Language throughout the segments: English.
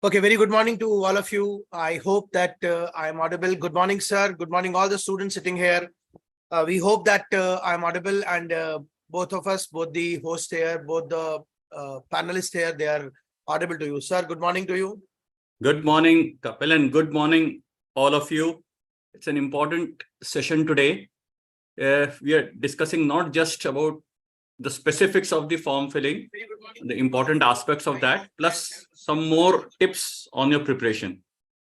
Okay, very good morning to all of you. I hope that I am audible. Good morning, sir. Good morning, all the students sitting here. We hope that I am audible, and both of us, both the host here, both the panelists here, they are audible to you. Sir, good morning to you. Good morning, Kapil, and good morning, all of you. It's an important session today. We are discussing not just about the specifics of the form filling, the important aspects of that, plus some more tips on your preparation.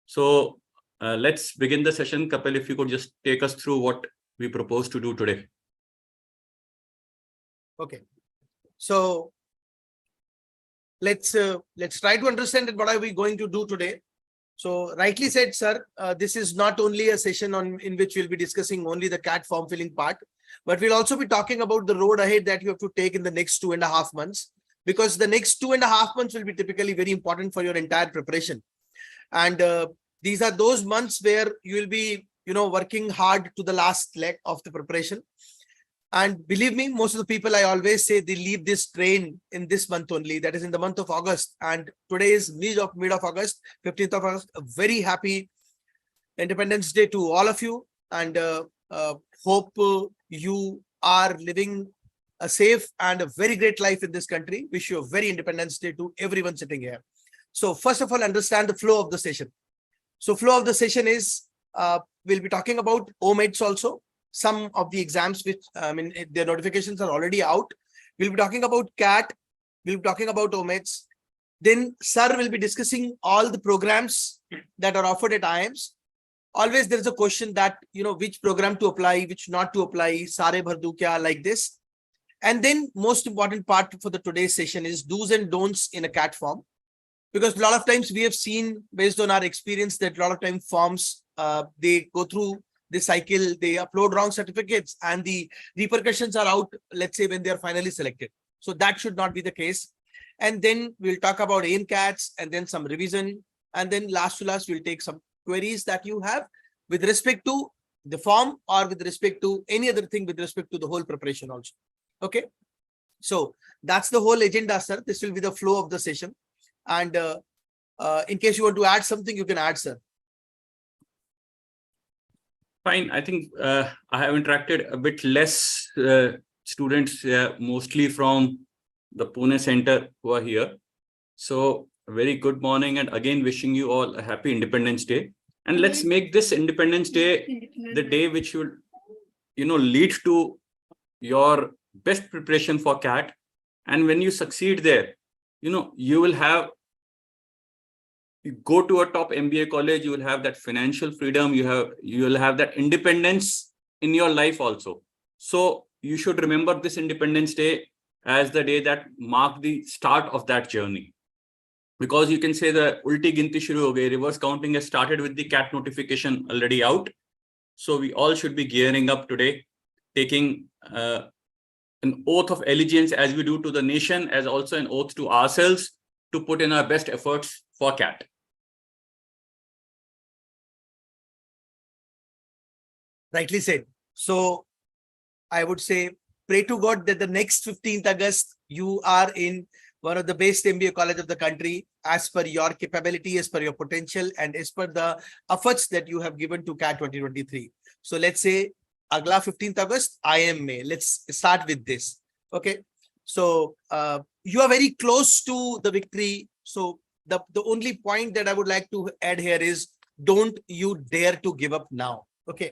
So let's begin the session. Kapil, if you could just take us through what we propose to do today. Okay. So let's try to understand what are we going to do today. So rightly said, sir, this is not only a session in which we'll be discussing only the CAT form filling part, but we'll also be talking about the road ahead that you have to take in the next 2.5 months, because the next 2.5 months will be typically very important for your entire preparation. And these are those months where you will be, working hard to the last leg of the preparation. And believe me, most of the people, I always say, they leave this train in this month only, that is in the month of August. And today is mid of August, 15th of August. A very happy Independence Day to all of you. And hope you are living a safe and a very great life in this country. Wish you a very Independence Day to everyone sitting here. So first of all, understand the flow of the session. So flow of the session is, we'll be talking about OMEDs also. Some of the exams which, their notifications are already out. We'll be talking about CAT. We'll be talking about OMEDs. Then sir will be discussing all the programs that are offered at IIMs. Always there is a question that, which program to apply, which not to apply, sare bhar du kya, like this. And then most important part for the today's session is do's and don'ts in a CAT form. Because a lot of times we have seen, based on our experience, that a lot of time forms, they go through the cycle, they upload wrong certificates, and the repercussions are out, let's say, when they are finally selected. So that should not be the case. And then we'll talk about AIM CATs, and then some revision. And then last to last, we'll take some queries that you have with respect to the form or with respect to any other thing with respect to the whole preparation also. Okay. So that's the whole agenda, sir. This will be the flow of the session. And in case you want to add something, you can add, sir. Fine. I think I have interacted a bit less students, mostly from the Pune center, who are here. So a very good morning, and again wishing you all a happy Independence Day. And let's make this Independence Day the day which will, lead to your best preparation for CAT. And when you succeed there, you will have, you go to a top MBA college, you will have that financial freedom, you will have that independence in your life also. So you should remember this Independence Day as the day that marked the start of that journey. Because you can say the ulti ginti shuru ho gayi, reverse counting has started with the CAT notification already out. So we all should be gearing up today, taking an oath of allegiance as we do to the nation, as also an oath to ourselves to put in our best efforts for CAT. Rightly said. So I would say, pray to God that the next 15th August, you are in one of the best MBA college of the country, as per your capability, as per your potential, and as per the efforts that you have given to CAT 2023. So let's say, Agla 15th August, IIM May. Let's start with this. Okay. So you are very close to the victory. So the only point that I would like to add here is, don't you dare to give up now. Okay.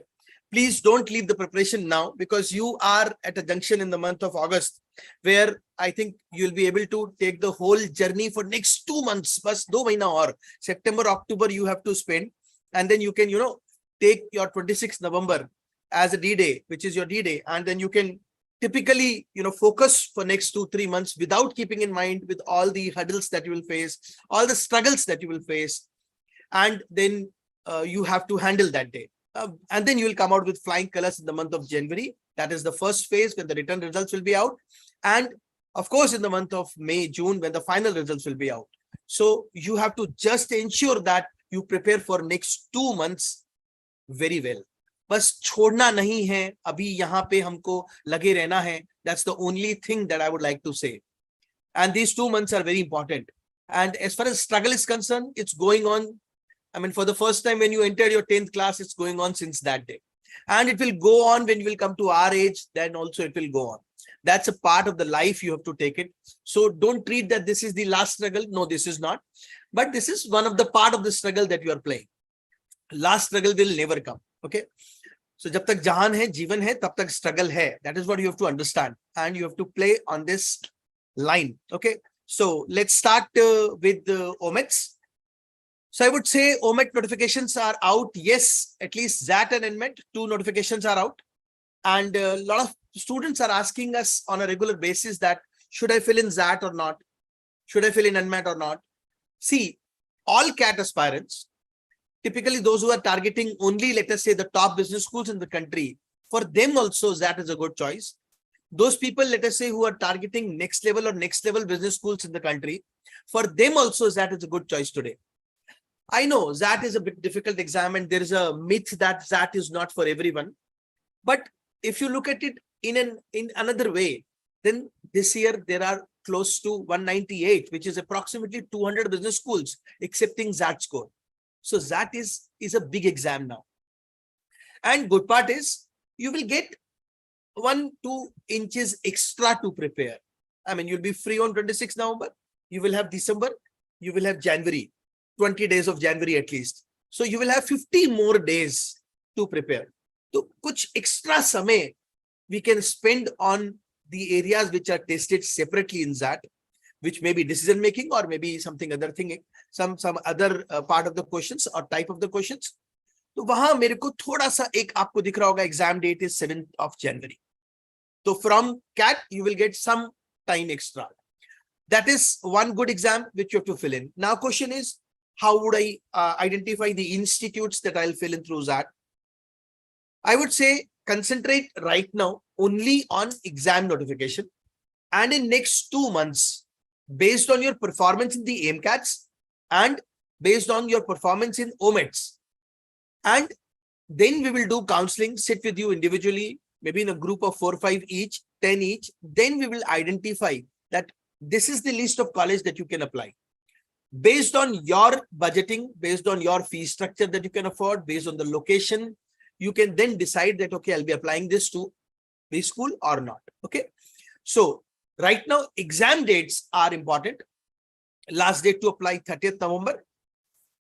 Please don't leave the preparation now, because you are at a junction in the month of August where I think you'll be able to take the whole journey for next 2 months. Bas 2 mahina or September, October you have to spend, and then you can, take your 26th November as a D-Day, which is your D-Day. And then you can typically, focus for next 2-3 months without keeping in mind with all the hurdles that you will face, all the struggles that you will face. And then you have to handle that day. And then you will come out with flying colors in the month of January. That is the first phase when the return results will be out. And of course, in the month of May, June, when the final results will be out. So you have to just ensure that you prepare for next 2 months very well. बस छोड़ना नहीं है, अभी यहाँ पे हमको लगे रहना है. That's the only thing that I would like to say. And these 2 months are very important. And as far as struggle is concerned, it's going on. I mean, for the first time when you entered your 10th class, it's going on since that day. And it will go on when you will come to our age, then also it will go on. That's a part of the life, you have to take it. So don't treat that this is the last struggle. No, this is not. But this is one of the part of the struggle that you are playing. Last struggle will never come. Okay. So jab tak jahan hai, jeevan hai, tab tak struggle hai. That is what you have to understand. And you have to play on this line. Okay. So let's start with the OMETs. So I would say OMET notifications are out. Yes, at least ZAT and NMET, 2 notifications are out. And a lot of students are asking us on a regular basis that should I fill in ZAT or not? Should I fill in NMET or not? See, all CAT aspirants, typically those who are targeting only, let us say, the top business schools in the country, for them also ZAT is a good choice. Those people, let us say, who are targeting next level or next level business schools in the country, for them also ZAT is a good choice today. I know ZAT is a bit difficult exam and there is a myth that ZAT is not for everyone. But if you look at it in another way, then this year there are close to 198, which is approximately 200 business schools accepting ZAT score. So ZAT is a big exam now. And good part is you will get 1-2 inches extra to prepare. I mean, you'll be free on 26 November. You will have December. You will have January. 20 days of January at least. So you will have 50 more days to prepare. So kuch extra samay we can spend on the areas which are tested separately in ZAT, which may be decision making or maybe something other thing, some other part of the questions or type of the questions. So wahan mere ko thoda sa ek aapko dikh raha hoga, exam date is 7th of January. So from CAT you will get some time extra. That is one good exam which you have to fill in. Now question is, how would I identify the institutes that I'll fill in through ZAT? I would say concentrate right now only on exam notification. And in next 2 months, based on your performance in the AIMCATs and based on your performance in OMETs, and then we will do counseling, sit with you individually, maybe in a group of 4 or 5 each, 10 each. Then we will identify that this is the list of college that you can apply. Based on your budgeting, based on your fee structure that you can afford, based on the location, you can then decide that, okay, I'll be applying this to this school or not. Okay. So right now, exam dates are important. Last date to apply 30th November.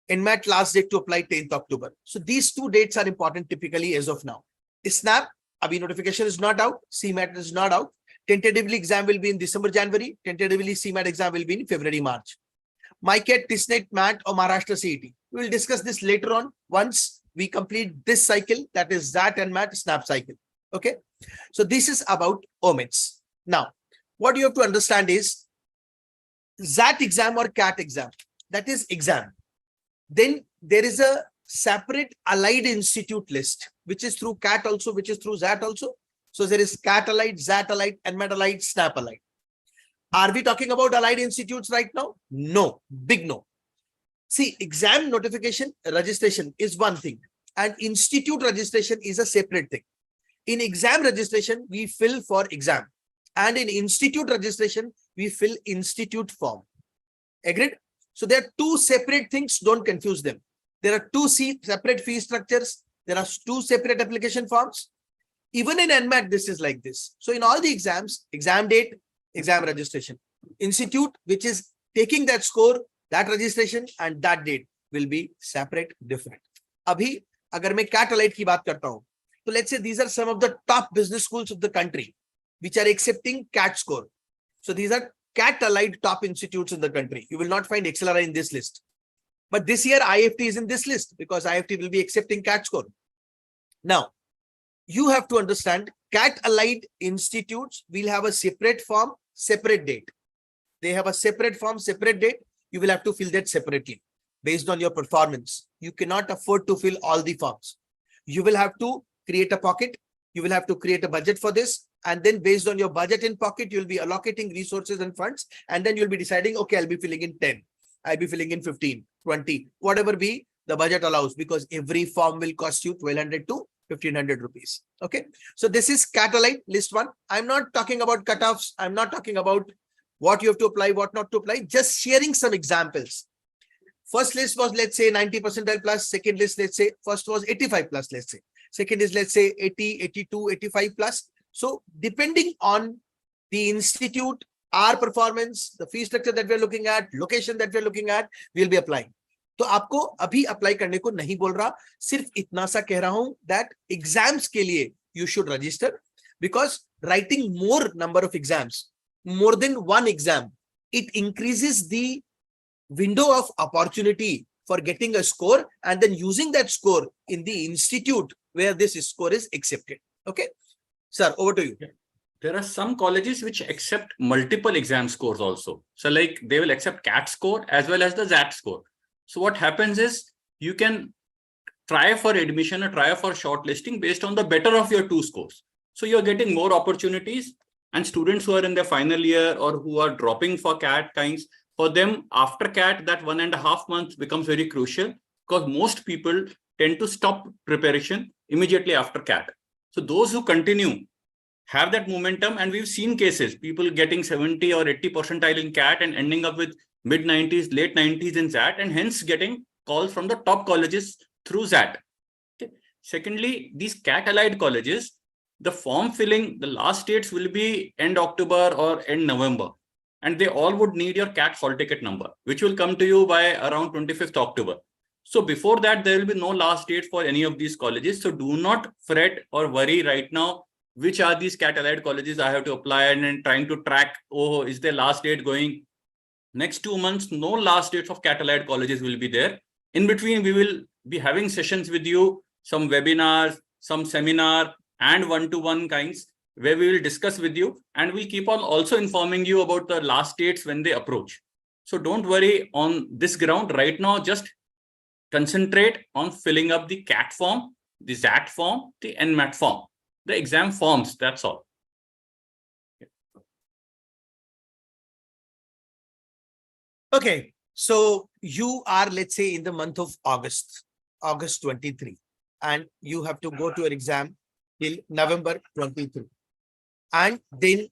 NMAT last date to apply 10th October. So these 2 dates are important typically as of now. SNAP, abhi notification is not out. CMAT is not out. Tentatively exam will be in December, January. Tentatively CMAT exam will be in February, March. MyCAT, TISNET, MAT or Maharashtra CET. We will discuss this later on once we complete this cycle, that is ZAT and MAT SNAP cycle. Okay. So this is about OMETs. Now, what you have to understand is ZAT exam or CAT exam, that is exam. Then there is a separate allied institute list, which is through CAT also, which is through ZAT also. So there is CAT allied, ZAT allied, NMAT allied, SNAP allied. Are we talking about allied institutes right now? No, big no. See, exam notification registration is one thing and institute registration is a separate thing. In exam registration, we fill for exam, and in institute registration, we fill institute form. Agreed? So there are 2 separate things. Don't confuse them. There are 2 separate fee structures. There are 2 separate application forms. Even in NMAT, this is like this. So in all the exams, exam date, exam registration. Institute, which is taking that score, that registration and that date will be separate, different. Abhi, agar main CAT allied ki baat karta hu, so let's say these are some of the top business schools of the country which are accepting CAT score. So these are CAT allied top institutes in the country. You will not find XLRI in this list. But this year IFT is in this list because IFT will be accepting CAT score. Now, you have to understand CAT allied institutes will have a separate form, separate date. They have a separate form, separate date. You will have to fill that separately based on your performance. You cannot afford to fill all the forms. You will have to create a pocket. You will have to create a budget for this. And then based on your budget in pocket, you'll be allocating resources and funds. And then you'll be deciding, okay, I'll be filling in 10. I'll be filling in 15, 20, whatever be the budget allows, because every form will cost you 1200 to 1500 rupees. Okay. So this is CAT allied list 1. I'm not talking about cutoffs. I'm not talking about what you have to apply, what not to apply, just sharing some examples. First list was, let's say 90 percentile plus. Second list, let's say first was 85 plus, let's say. Second is, let's say 80, 82, 85 plus. So depending on the institute, our performance, the fee structure that we're looking at, location that we're looking at, we'll be applying. तो आपको अभी apply करने को नहीं बोल रहा, सिर्फ इतना सा कह रहा हूं that exams के लिए you should register, because writing more number of exams, more than one exam, it increases the window of opportunity for getting a score and then using that score in the institute where this score is accepted. Okay, sir, over to you. There are some colleges which accept multiple exam scores also. So like they will accept CAT score as well as the XAT score. So what happens is you can try for admission or try for shortlisting based on the better of your two scores. So you're getting more opportunities, and students who are in their final year or who are dropping for CAT kinds, for them after CAT, that 1.5 months becomes very crucial, because most people tend to stop preparation immediately after CAT. So those who continue have that momentum, and we've seen cases, people getting 70 or 80 percentile in CAT and ending up with mid-90s, late 90s in XAT, and hence getting calls from the top colleges through XAT. Okay. Secondly, these CAT allied colleges, the form filling, the last dates will be end October or end November, and they all would need your CAT hall ticket number, which will come to you by around 25th October. So before that, there will be no last date for any of these colleges. So do not fret or worry right now which are these CAT allied colleges I have to apply, and then trying to track, oh, is their last date going? Next 2 months, no last dates of CAT allied colleges will be there. In between, we will be having sessions with you, some webinars, some seminar, and one-to-one kinds, where we will discuss with you, and we'll keep on also informing you about the last dates when they approach. So don't worry on this ground right now. Just concentrate on filling up the CAT form, the XAT form, the NMAT form, the exam forms. That's all. Okay, so you are, let's say, in the month of August 23, and you have to go to your exam till November 23, and then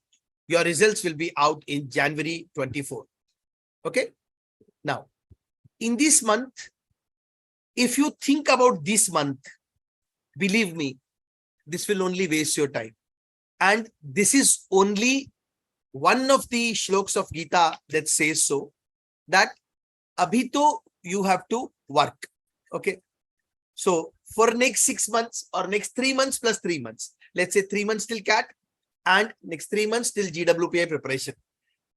your results will be out in January 24. Okay, now in this month, if you think about this month, believe me, this will only waste your time. And this is only one of the shlokas of Gita that says so, that abhi to you have to work. Okay, so for next 6 months or next 3 months plus 3 months, let's say 3 months till CAT and next 3 months till GWPI preparation.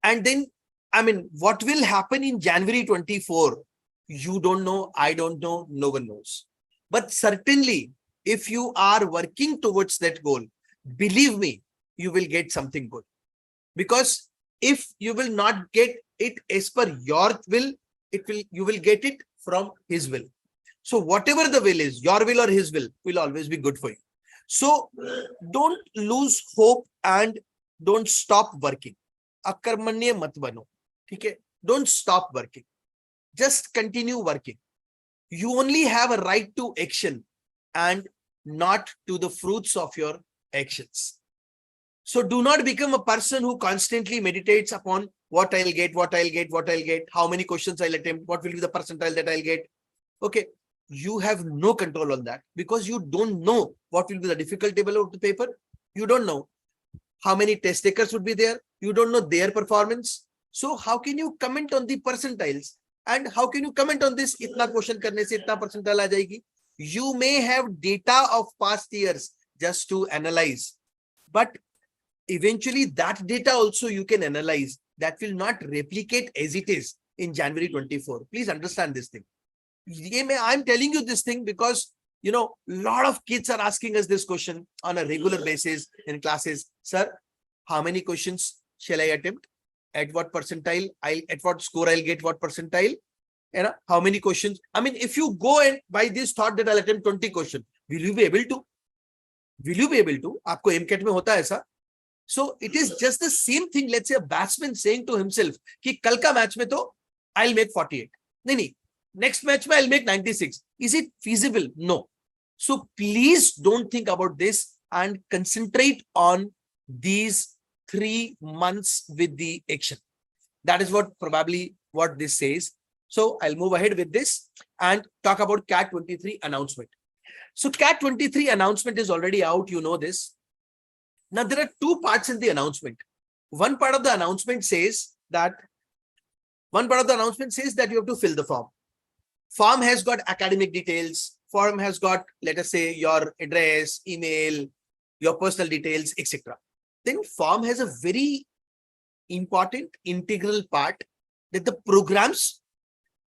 And then, I mean, what will happen in January 24? You don't know, I don't know, no one knows. But certainly, if you are working towards that goal, believe me, you will get something good. Because if you will not get it as per your will, you will get it from his will. So whatever the will is, your will or his will always be good for you. So don't lose hope and don't stop working. Akarmanya mat bano. Okay? Don't stop working. Just continue working. You only have a right to action and not to the fruits of your actions. So do not become a person who constantly meditates upon what I'll get, how many questions I'll attempt, what will be the percentile that I'll get. Okay, you have no control on that, because you don't know what will be the difficulty level of the paper. You don't know how many test takers would be there. You don't know their performance. So how can you comment on the percentiles? And how can you comment on this? Itna question karne se itna percentile aa jayegi. You may have data of past years just to analyze, but eventually that data also you can analyze. That will not replicate as it is in January 24. Please understand this thing. I'm telling you this thing because, you know, a lot of kids are asking us this question on a regular basis in classes. Sir, how many questions shall I attempt? At what percentile? At what score I'll get what percentile? And how many questions? I mean, if you go and by this thought that I'll attempt 20 questions, will you be able to? Will you be able to? Aapko MCAT mein hota hai aisa? So it is just the same thing. Let's say a batsman saying to himself, "Ki kal ka match mein to I'll make 48." Nahi, next match mein I'll make 96. Is it feasible? No. So please don't think about this and concentrate on these 3 months with the action. That is what probably what this says. So I'll move ahead with this and talk about CAT-23 announcement. So CAT-23 announcement is already out. You know this. Now there are two parts in the announcement. One part of the announcement says that you have to fill the form. Form has got academic details. Form has got, let us say, your address, email, your personal details, etc. Then form has a very important integral part, that the programs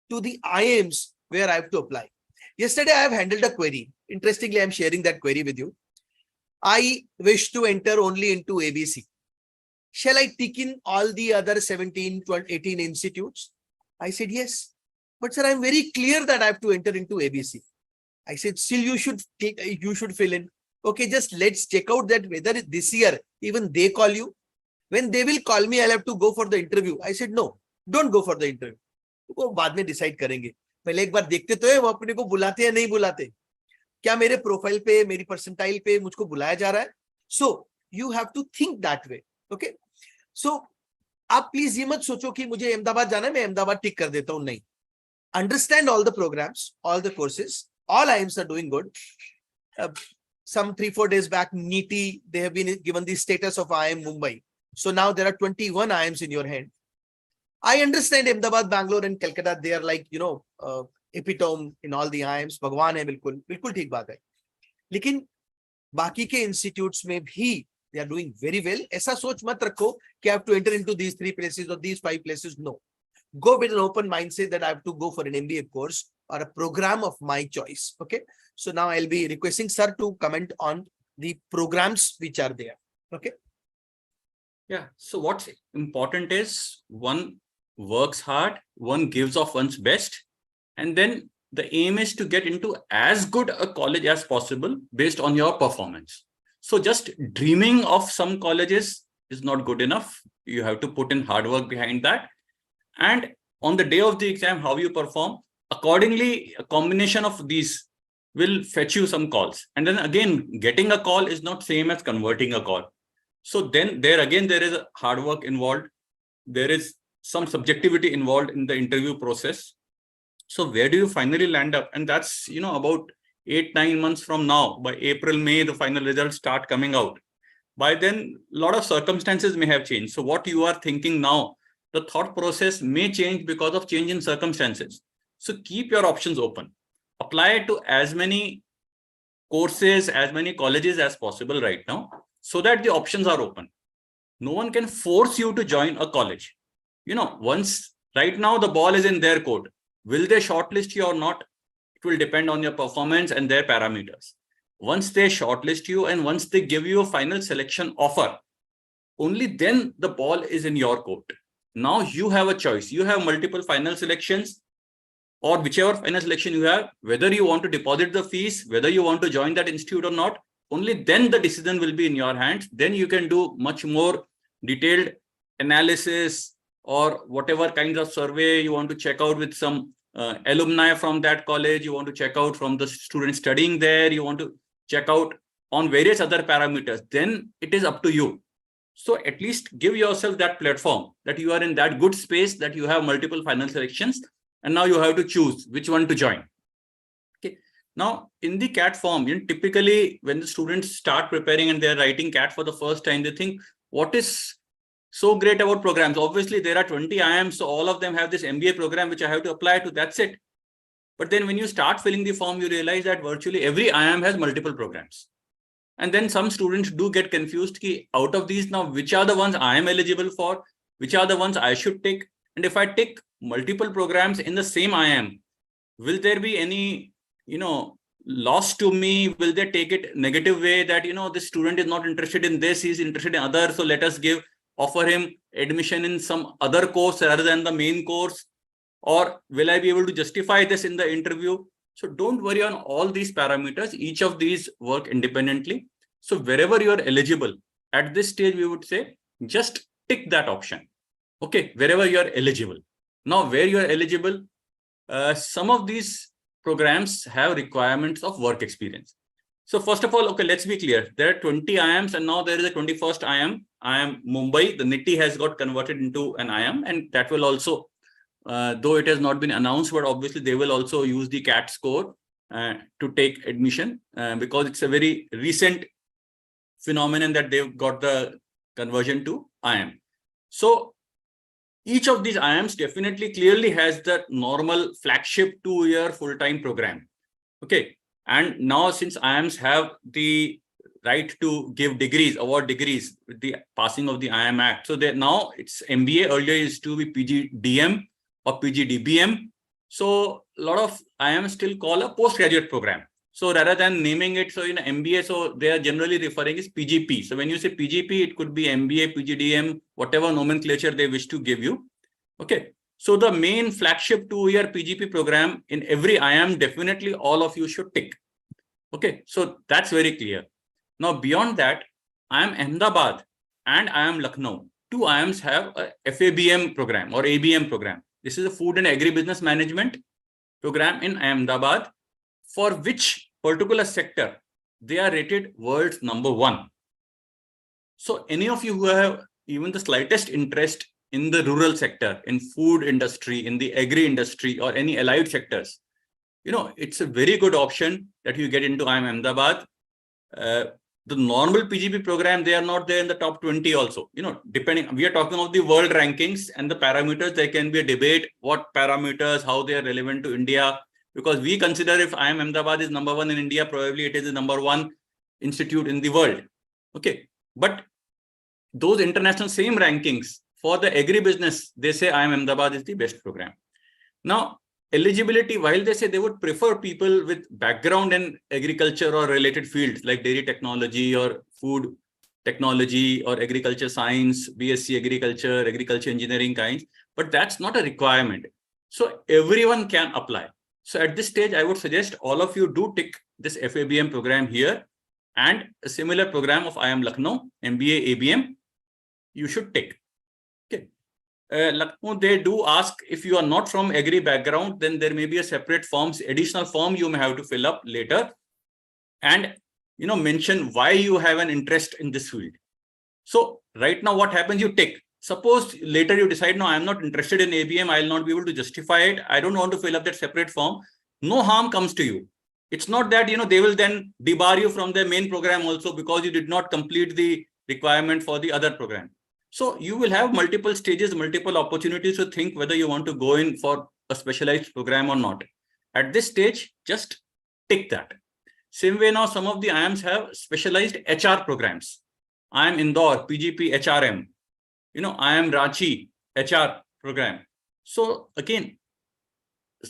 to the IIMs where I have to apply. Yesterday, I have handled a query. Interestingly, I'm sharing that query with you. I wish to enter only into ABC. Shall I tick in all the other 17, 12, 18 institutes? I said, yes. But sir, I'm very clear that I have to enter into ABC. I said, still you should fill in. Okay, just let's check out that whether this year even they call you. When they will call me, I'll have to go for the interview. I said, no, don't go for the interview. वो बाद में decide करेंगे. पहले एक बार देखते तो है वो अपने को बुलाते या नहीं बुलाते, क्या मेरे प्रोफाइल पे, मेरी परसेंटाइल पे मुझको बुलाया जा रहा है. So you have to think that way. Okay, so आप प्लीज ये मत सोचो कि मुझे अहमदाबाद जाना है, मैं अहमदाबाद टिक कर देता हूं. नहीं, understand all the programs, all the courses, all IIMs are doing good. Some 3-4 days back, NEETI, they have been given the status of IIM Mumbai. So now there are 21 IIMs in your hand. I understand Ahmedabad, Bangalore and Calcutta, they are like, epitome in all the IIMs. Bhagwan hai, bilkul theek baat hai. लेकिन बाकी के institutes में भी they are doing very well. ऐसा सोच मत रखो कि I have to enter into these 3 places or these 5 places. No. Go with an open mindset that I have to go for an MBA course or a program of my choice. Okay. So now I'll be requesting sir to comment on the programs which are there. Okay. Yeah. So what's important is one works hard, one gives of one's best, and then the aim is to get into as good a college as possible based on your performance. So just dreaming of some colleges is not good enough. You have to put in hard work behind that. And on the day of the exam, how you perform, accordingly, a combination of these will fetch you some calls. And then again, getting a call is not same as converting a call. So then there again, there is a hard work involved. There is some subjectivity involved in the interview process. So where do you finally land up? And that's, about 8-9 months from now. By April, May, the final results start coming out. By then, a lot of circumstances may have changed. So what you are thinking now, the thought process may change because of change in circumstances. So keep your options open. Apply it to as many courses, as many colleges as possible right now, so that the options are open. No one can force you to join a college. Once right now the ball is in their court. Will they shortlist you or not? It will depend on your performance and their parameters. Once they shortlist you and once they give you a final selection offer, only then the ball is in your court. Now you have a choice. You have multiple final selections, or whichever final selection you have, whether you want to deposit the fees, whether you want to join that institute or not, only then the decision will be in your hands. Then you can do much more detailed analysis or whatever kinds of survey you want to check out with some alumni from that college. You want to check out from the students studying there. You want to check out on various other parameters. Then it is up to you. So at least give yourself that platform that you are in that good space, that you have multiple final selections, and now you have to choose which one to join. Okay. Now in the CAT form, typically when the students start preparing and they're writing CAT for the first time, they think, what is so great about programs? Obviously there are 20 IIMs, so all of them have this MBA program which I have to apply to, that's it. But then when you start filling the form, you realize that virtually every IIM has multiple programs. And then some students do get confused ki out of these now, which are the ones I am eligible for, which are the ones I should take. And if I take multiple programs in the same IIM, will there be any, loss to me? Will they take it negative way that, this student is not interested in this, he's interested in other. So let us offer him admission in some other course rather than the main course. Or will I be able to justify this in the interview? So don't worry on all these parameters. Each of these work independently. So wherever you are eligible, at this stage, we would say, just tick that option. Okay, wherever you are eligible. Now, where you are eligible, some of these programs have requirements of work experience. So first of all, okay, let's be clear. There are 20 IIMs and now there is a 21st IIM. IIM Mumbai, the NITI has got converted into an IIM, and that will also, though it has not been announced, but obviously they will also use the CAT score to take admission because it's a very recent phenomenon that they've got the conversion to IIM. So each of these IIMs definitely clearly has the normal flagship 2-year full-time program. Okay. And now since IIMs have the right to give degrees, award degrees with the passing of the IIM Act. So that now it's MBA, earlier used to be PGDM or PGDBM. So a lot of IIMs still call a postgraduate program. So rather than naming it, so in MBA, so they are generally referring as PGP. So when you say PGP, it could be MBA, PGDM, whatever nomenclature they wish to give you. Okay. So the main flagship 2-year PGP program in every IIM, definitely all of you should tick. Okay. So that's very clear. Now, beyond that, IIM Ahmedabad and IIM Lucknow, 2 IIMs have a FABM program or ABM program. This is a food and agribusiness management program in Ahmedabad, for which particular sector they are rated world's #1. So any of you who have even the slightest interest in the rural sector, in food industry, in the agri industry, or any allied sectors, it's a very good option that you get into IIM Ahmedabad. The normal PGP program, they are not there in the top 20 also. Depending, we are talking of the world rankings and the parameters. There can be a debate what parameters, how they are relevant to India, because we consider if IIM Ahmedabad is #1 in India, probably it is the #1 institute in the world. Okay. But those international same rankings for the agribusiness, they say IIM Ahmedabad is the best program. Now, eligibility, while they say they would prefer people with background in agriculture or related fields like dairy technology or food technology or agriculture science, BSc agriculture, agriculture engineering kinds, but that's not a requirement. So everyone can apply. So at this stage, I would suggest all of you do tick this FABM program here, and a similar program of IIM Lucknow, MBA ABM, you should take. Okay. Lucknow, they do ask if you are not from agri background, then there may be a separate forms, additional form you may have to fill up later, and mention why you have an interest in this field. So right now, what happens? You take. Suppose later you decide, no, I'm not interested in ABM. I'll not be able to justify it. I don't want to fill up that separate form. No harm comes to you. It's not that they will then debar you from their main program also because you did not complete the requirement for the other program. So you will have multiple stages, multiple opportunities to think whether you want to go in for a specialized program or not. At this stage, just tick that. Same way now, some of the IIMs have specialized HR programs. IIM Indore, PGP HRM. IIM Ranchi, HR program. So again,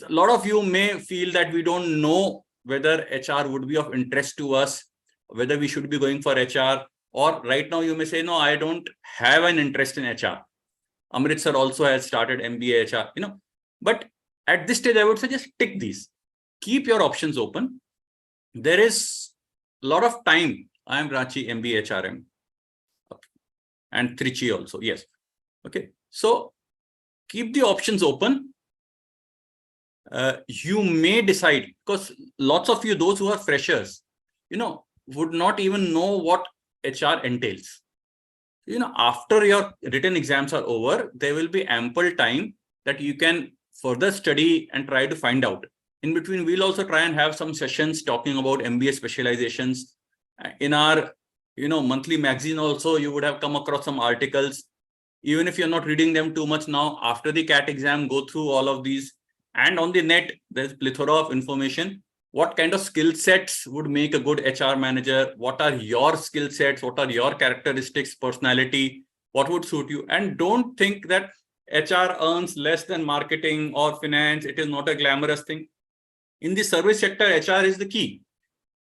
a lot of you may feel that we don't know whether HR would be of interest to us, whether we should be going for HR. Or right now you may say, no, I don't have an interest in HR. Amritsar also has started MBA HR, But at this stage, I would suggest tick these. Keep your options open. There is a lot of time. I am Ranchi, MBA HRM. Okay. And Trichy also, yes. Okay. So keep the options open. You may decide, because lots of you, those who are freshers, would not even know what HR entails. After your written exams are over, there will be ample time that you can further study and try to find out. In between, we'll also try and have some sessions talking about MBA specializations. In our, monthly magazine also, you would have come across some articles. Even if you're not reading them too much now, after the CAT exam, go through all of these. And on the net, there's plethora of information. What kind of skill sets would make a good HR manager? What are your skill sets? What are your characteristics, personality? What would suit you? And don't think that HR earns less than marketing or finance. It is not a glamorous thing. In the service sector, HR is the key.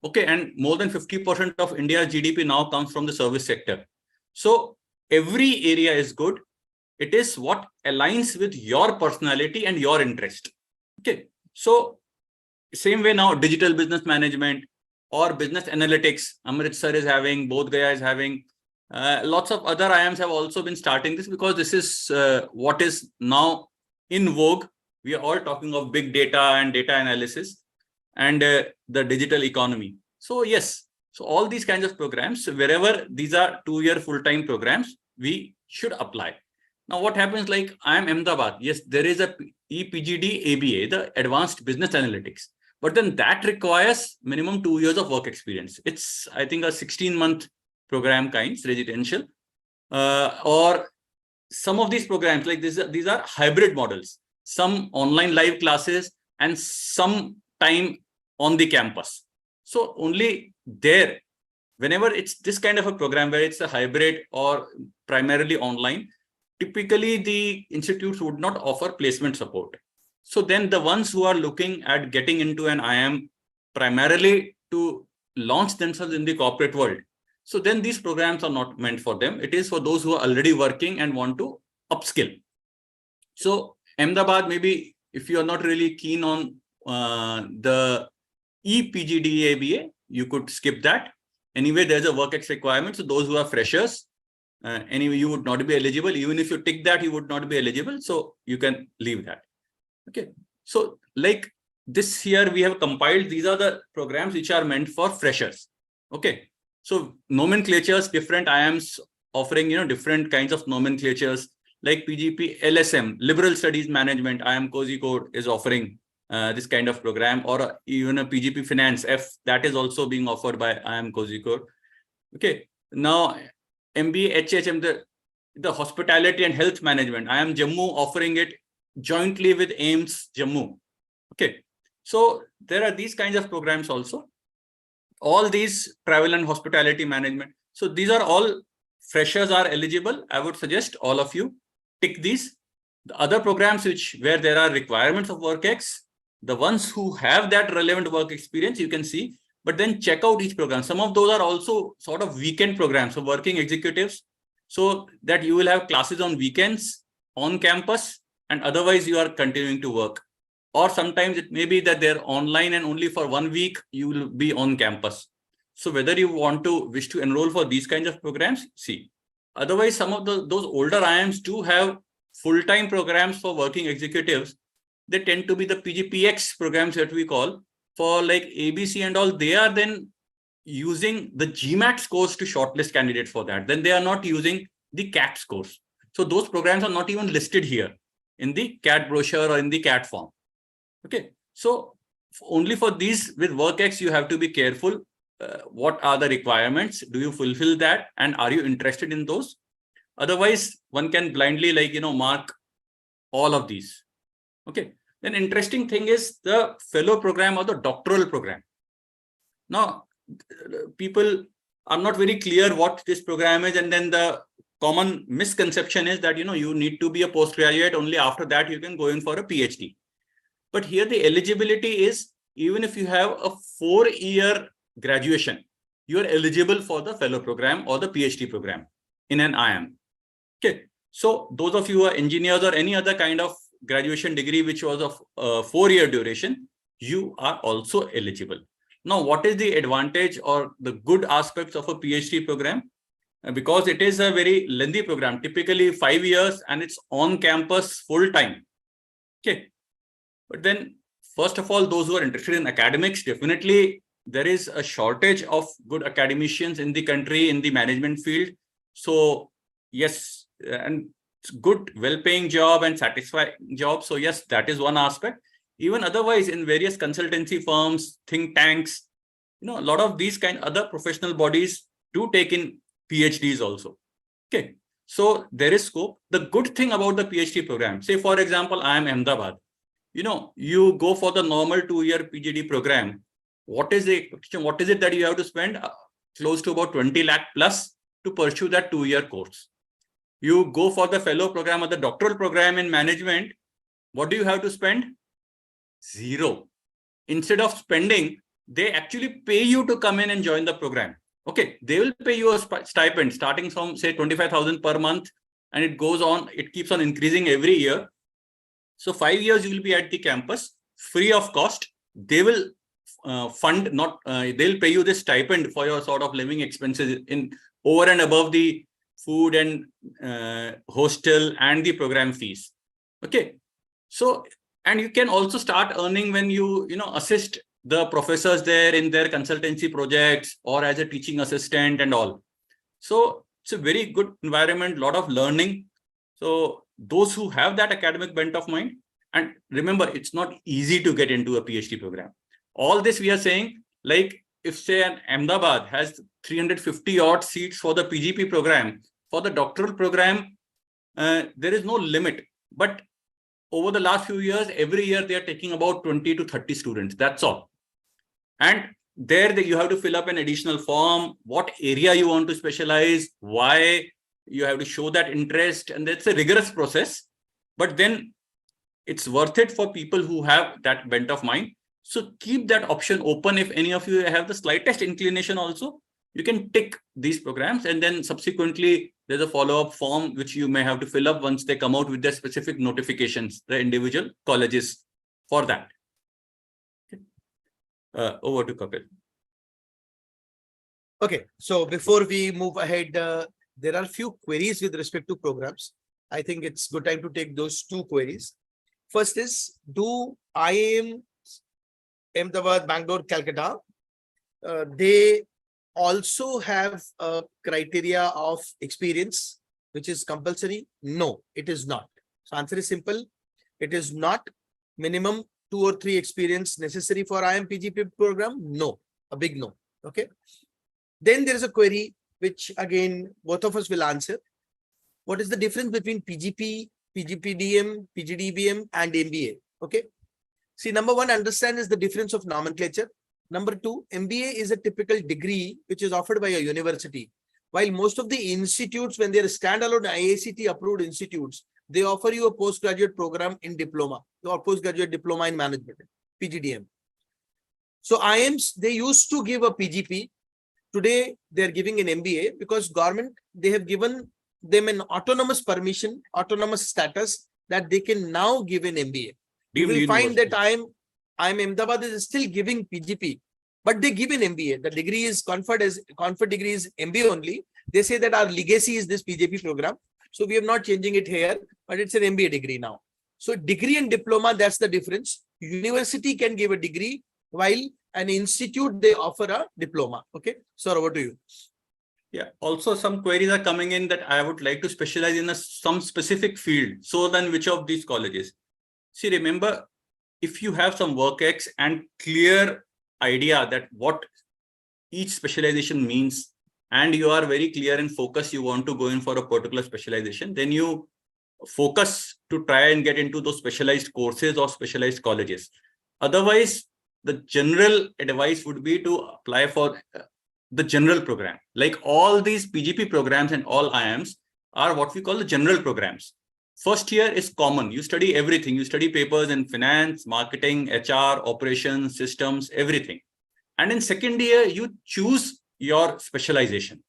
Okay, and more than 50% of India's GDP now comes from the service sector. So every area is good. It is what aligns with your personality and your interest. Okay, so same way now, digital business management or business analytics, Amritsar is having, Bodh Gaya is having. Lots of other IIMs have also been starting this because this is what is now in vogue. We are all talking of big data and data analysis and the digital economy. So yes, so all these kinds of programs, wherever these are 2-year full-time programs, we should apply. Now, what happens, like I am Ahmedabad, yes, there is a EPGD ABA, the Advanced Business Analytics, but then that requires minimum 2 years of work experience. It's, I think, a 16-month program kinds, residential, or some of these programs like this, these are hybrid models, some online live classes and some time on the campus. So only there, whenever it's this kind of a program where it's a hybrid or primarily online, typically the institutes would not offer placement support. So then the ones who are looking at getting into an IIM primarily to launch themselves in the corporate world, so then these programs are not meant for them. It is for those who are already working and want to upskill. So Ahmedabad, maybe if you are not really keen on the EPGD ABA, you could skip that. Anyway, there's a work ex requirement. So those who are freshers, anyway, you would not be eligible. Even if you tick that, you would not be eligible. So you can leave that. Okay. So like this here, we have compiled. These are the programs which are meant for freshers. Okay. So nomenclatures, different IIMs offering, different kinds of nomenclatures like PGP LSM, Liberal Studies Management, IIM Kozhikode is offering this kind of program, or even a PGP Finance F that is also being offered by IIM Kozhikode. Okay. Now MBA HHM, the Hospitality and Health Management, IIM Jammu offering it jointly with AIMS Jammu. Okay. So there are these kinds of programs also. All these travel and hospitality management. So these are all freshers are eligible. I would suggest all of you tick these. The other programs where there are requirements of WorkX, the ones who have that relevant work experience, you can see, but then check out each program. Some of those are also sort of weekend programs, so working executives, so that you will have classes on weekends on campus, and otherwise you are continuing to work. Or sometimes it may be that they're online and only for 1 week you will be on campus. So whether you wish to enroll for these kinds of programs, see. Otherwise, some of those older IIMs do have full-time programs for working executives. They tend to be the PGPX programs that we call for like ABC and all. They are then using the GMAT scores to shortlist candidates for that. Then they are not using the CAT scores. So those programs are not even listed here in the CAT brochure or in the CAT form. Okay, so only for these with WorkX, you have to be careful. What are the requirements? Do you fulfill that? And are you interested in those? Otherwise, one can blindly mark all of these. Okay, then interesting thing is the fellow program or the doctoral program. Now, people are not very clear what this program is. And then the common misconception is that, you need to be a postgraduate. Only after that, you can go in for a PhD. But here the eligibility is, even if you have a 4-year graduation, you are eligible for the fellow program or the PhD program in an IIM. Okay. So those of you who are engineers or any other kind of graduation degree, which was of 4-year duration, you are also eligible. Now, what is the advantage or the good aspects of a PhD program? Because it is a very lengthy program, typically 5 years, and it's on campus full time. Okay. But then, first of all, those who are interested in academics, definitely there is a shortage of good academicians in the country in the management field. So yes, and it's good, well-paying job and satisfying job. So yes, that is one aspect. Even otherwise, in various consultancy firms, think tanks, a lot of these other professional bodies do take in PhDs also. Okay, so there is scope. The good thing about the PhD program, say for example, I am Ahmedabad. You go for the normal 2-year PhD program. What is it that you have to spend? Close to about 20 lakh plus to pursue that 2-year course. You go for the fellow program or the doctoral program in management. What do you have to spend? 0. Instead of spending, they actually pay you to come in and join the program. Okay, they will pay you a stipend starting from say 25,000 per month, and it goes on. It keeps on increasing every year. So 5 years you will be at the campus free of cost. They will they'll pay you this stipend for your sort of living expenses in over and above the food and hostel and the program fees. Okay. So, and you can also start earning when you assist the professors there in their consultancy projects or as a teaching assistant and all. So it's a very good environment, lot of learning. So those who have that academic bent of mind, and remember, it's not easy to get into a PhD program. All this we are saying, like if say an Ahmedabad has 350 odd seats for the PGP program, for the doctoral program, there is no limit. But over the last few years, every year they are taking about 20 to 30 students. That's all. And there you have to fill up an additional form, what area you want to specialize, why you have to show that interest. And it's a rigorous process. But then it's worth it for people who have that bent of mind. So keep that option open. If any of you have the slightest inclination also, you can tick these programs, and then subsequently there's a follow-up form which you may have to fill up once they come out with their specific notifications, the individual colleges for that. Okay. Over to Kapil. Okay, so before we move ahead, there are few queries with respect to programs. I think it's good time to take those two queries. First is, do IIM Ahmedabad, Bangalore, Calcutta, they also have a criteria of experience, which is compulsory? No, it is not. So answer is simple. It is not minimum 2 or 3 experience necessary for IIM PGP program. No, a big no. Okay. Then there is a query, which again, both of us will answer. What is the difference between PGP, PGPDM, PGDBM and MBA? Okay. See, number one, understand is the difference of nomenclature. Number two, MBA is a typical degree which is offered by a university. While most of the institutes, when they are standalone IACT approved institutes, they offer you a postgraduate program in diploma or postgraduate diploma in management, PGDM. So IIMs, they used to give a PGP. Today, they are giving an MBA because government, they have given them an autonomous permission, autonomous status that they can now give an MBA. You will find that IIM Ahmedabad is still giving PGP, but they give an MBA. The degree is conferred degree is MBA only. They say that our legacy is this PGP program. So we are not changing it here, but it's an MBA degree now. So degree and diploma, that's the difference. University can give a degree while an institute, they offer a diploma. Okay. So over to you. Yeah. Also, some queries are coming in that I would like to specialize in some specific field. So then which of these colleges? See, remember, if you have some work-ex and clear idea that what each specialization means, and you are very clear and focused, you want to go in for a particular specialization, then you focus to try and get into those specialized courses or specialized colleges. Otherwise, the general advice would be to apply for the general program. Like all these PGP programs and all IIMs are what we call the general programs. First year is common. You study everything. You study papers in finance, marketing, HR, operations, systems, everything. And in second year, you choose your specialization.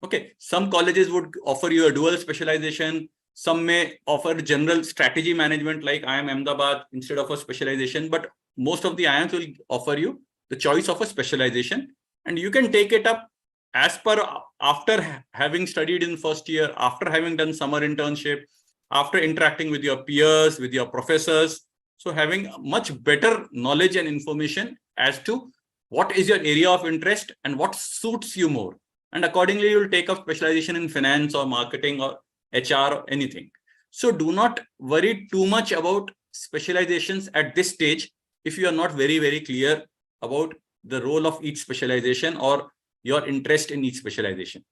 Okay. Some colleges would offer you a dual specialization. Some may offer general strategy management like IIM Ahmedabad instead of a specialization. But most of the IIMs will offer you the choice of a specialization. And you can take it up as per after having studied in first year, after having done summer internship, after interacting with your peers, with your professors. So having much better knowledge and information as to what is your area of interest and what suits you more. And accordingly, you'll take up specialization in finance or marketing or HR or anything. So do not worry too much about specializations at this stage if you are not very, very clear about the role of each specialization or your interest in each specialization.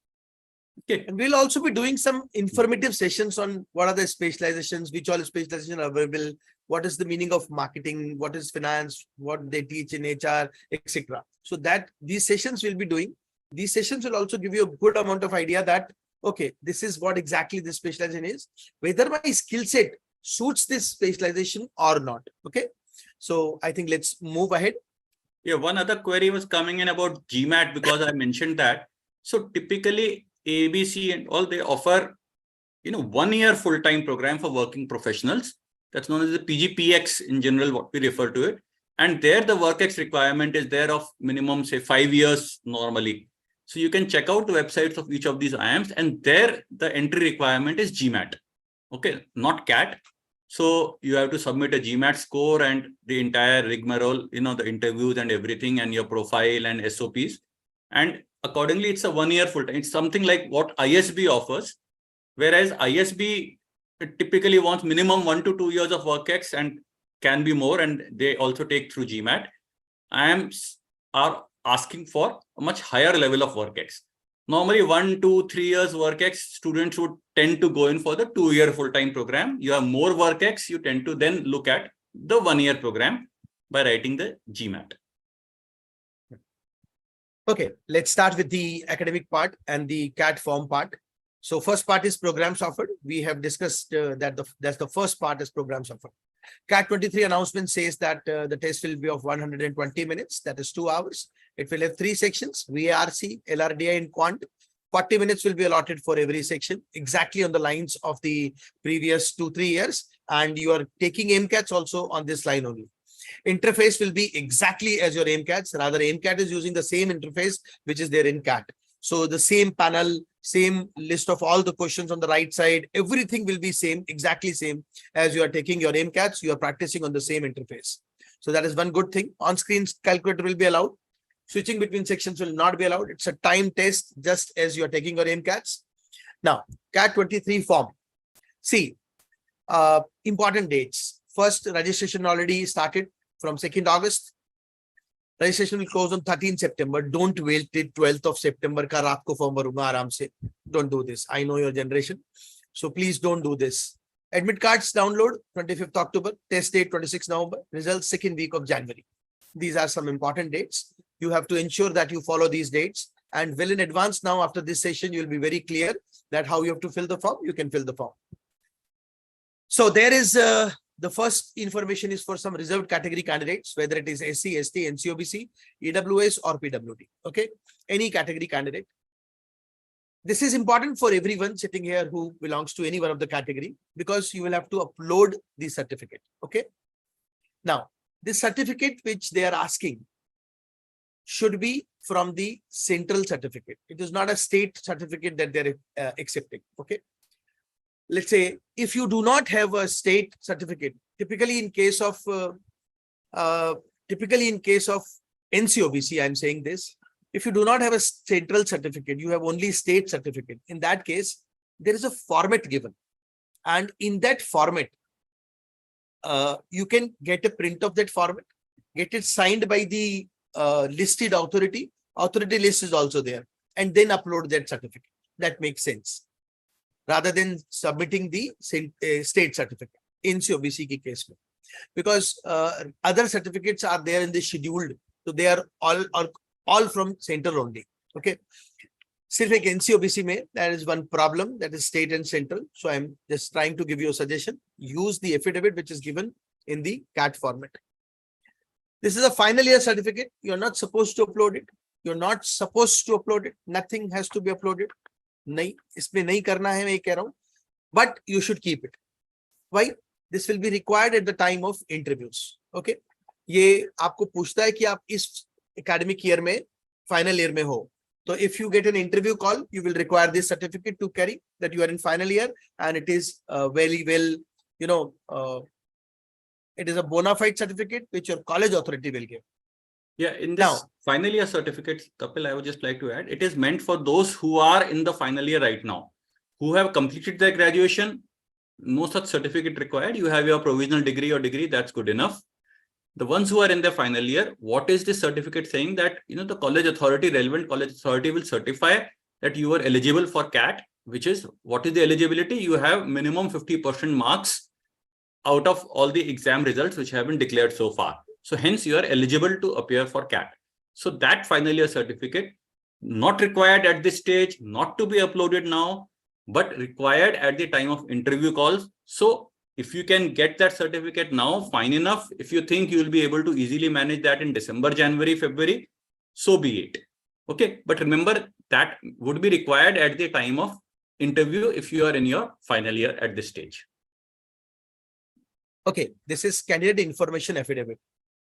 Okay. And we'll also be doing some informative sessions on what are the specializations, which all specializations are available, what is the meaning of marketing, what is finance, what they teach in HR, etc. So that these sessions we'll be doing. These sessions will also give you a good amount of idea that, okay, this is what exactly this specialization is, whether my skill set suits this specialization or not. Okay. So I think let's move ahead. Yeah, one other query was coming in about GMAT because I mentioned that. So typically ABC and all, they offer, 1 year full-time program for working professionals. That's known as the PGPX in general, what we refer to it. And there the work-ex requirement is there of minimum, say 5 years normally. So you can check out the websites of each of these IIMs, and there the entry requirement is GMAT. Okay, not CAT. So you have to submit a GMAT score and the entire rigmarole, the interviews and everything and your profile and SOPs. And accordingly, it's a 1 year full time. It's something like what ISB offers, whereas ISB typically wants minimum 1 to 2 years of work-ex and can be more, and they also take through GMAT. Are asking for a much higher level of work-ex. Normally 1, 2, 3 years work-ex, students would tend to go in for the 2-year full-time program. You have more work-ex, you tend to then look at the 1-year program by writing the GMAT. Okay, let's start with the academic part and the CAT form part. So first part is programs offered. We have discussed that's the first part is programs offered. CAT-23 announcement says that the test will be of 120 minutes, that is 2 hours. It will have 3 sections, VRC, LRDI and Quant. 40 minutes will be allotted for every section, exactly on the lines of the previous 2-3 years. And you are taking MCATs also on this line only. Interface will be exactly as your MCATs. Rather, MCAT is using the same interface which is there in CAT. So the same panel, same list of all the questions on the right side, everything will be same, exactly same as you are taking your MCATs. You are practicing on the same interface. So that is one good thing. On-screen calculator will be allowed. Switching between sections will not be allowed. It's a time test, just as you are taking your MCATs. Now, CAT-23 form. See, important dates. First, registration already started from 2nd August. Registration will close on 13th September. Don't wait till 12th of September. Ka raat ko form bharunga aaram se. Don't do this. I know your generation. So please don't do this. Admit cards download 25th October. Test date 26th November. Results 2nd week of January. These are some important dates. You have to ensure that you follow these dates. And well in advance now, after this session, you'll be very clear that how you have to fill the form. You can fill the form. So there is the first information is for some reserved category candidates, whether it is SC, ST, NCOBC, EWS or PWD. Okay, any category candidate. This is important for everyone sitting here who belongs to any one of the category, because you will have to upload the certificate. Okay. Now, this certificate which they are asking should be from the central certificate. It is not a state certificate that they're accepting. Okay. Let's say if you do not have a state certificate, typically in case of NCOBC, I'm saying this, if you do not have a central certificate, you have only state certificate. In that case, there is a format given. And in that format, you can get a print of that format, get it signed by the listed authority. Authority list is also there, and then upload that certificate. That makes sense. Rather than submitting the state certificate in COBC ki case mein. Because other certificates are there in the scheduled, so they are all from central only. Okay. Sirf ek NCOBC mein, there is one problem, that is state and central. So I'm just trying to give you a suggestion. Use the affidavit which is given in the CAT format. This is a final year certificate. You're not supposed to upload it. You're not supposed to upload it. Nothing has to be uploaded. नहीं, इसमें नहीं करना है, मैं कह रहा हूं, but you should keep it. Why? This will be required at the time of interviews. Okay, ये आपको पूछता है कि आप इस academic year में final year में हो. So if you get an interview call, you will require this certificate to carry that you are in final year, and it is very well, it is a bona fide certificate which your college authority will give. Yeah, in this final year certificate, Kapil, I would just like to add, it is meant for those who are in the final year right now, who have completed their graduation. No such certificate required. You have your provisional degree or degree, that's good enough. The ones who are in their final year, what is this certificate saying? That the college authority, relevant college authority will certify that you are eligible for CAT, which is, what is the eligibility? You have minimum 50% marks out of all the exam results which have been declared so far. So hence you are eligible to appear for CAT. So that final year certificate, not required at this stage, not to be uploaded now, but required at the time of interview calls. So if you can get that certificate now, fine enough. If you think you will be able to easily manage that in December, January, February, so be it. Okay. But remember, that would be required at the time of interview if you are in your final year at this stage. Okay. This is candidate information affidavit.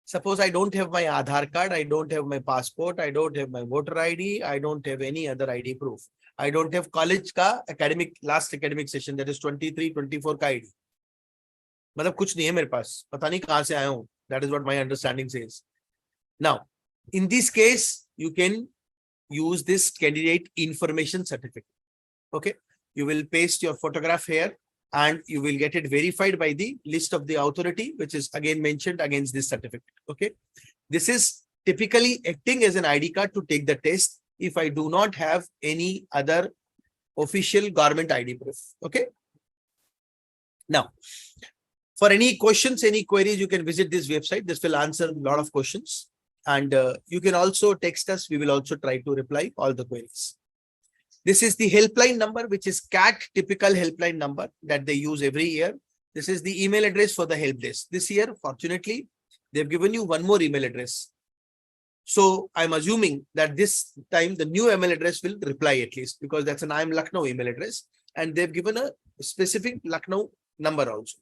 Suppose I don't have my Aadhaar card, I don't have my passport, I don't have my voter ID, I don't have any other ID proof. I don't have college ka last academic session, that is 23-24 ka ID. मतलब कुछ नहीं है मेरे पास, पता नहीं कहां से आया हूं. That is what my understanding says. Now, in this case, you can use this candidate information certificate. Okay, you will paste your photograph here and you will get it verified by the list of the authority, which is again mentioned against this certificate. Okay, this is typically acting as an ID card to take the test if I do not have any other official government ID proof. Okay, now for any questions, any queries, you can visit this website. This will answer a lot of questions. And you can also text us. We will also try to reply all the queries. This is the helpline number, which is CAT typical helpline number that they use every year. This is the email address for the help desk. This year, fortunately, they've given you one more email address. So I'm assuming that this time the new email address will reply at least, because that's an I'm Lucknow email address. And they've given a specific Lucknow number also.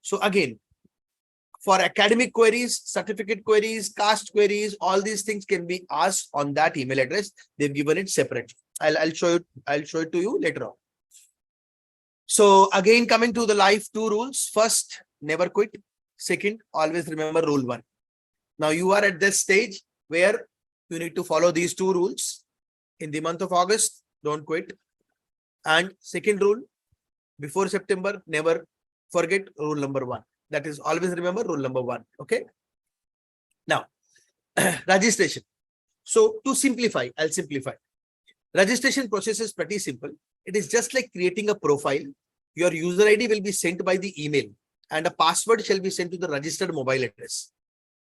So again, for academic queries, certificate queries, caste queries, all these things can be asked on that email address. They've given it separately. I'll show it to you later on. So again, coming to the life 2 rules. First, never quit. Second, always remember rule 1. Now you are at this stage where you need to follow these 2 rules. In the month of August, don't quit. And second rule, before September, never forget rule number 1. That is, always remember rule number 1. Okay. Now, registration. So to simplify, I'll simplify. Registration process is pretty simple. It is just like creating a profile. Your user ID will be sent by the email and a password shall be sent to the registered mobile address.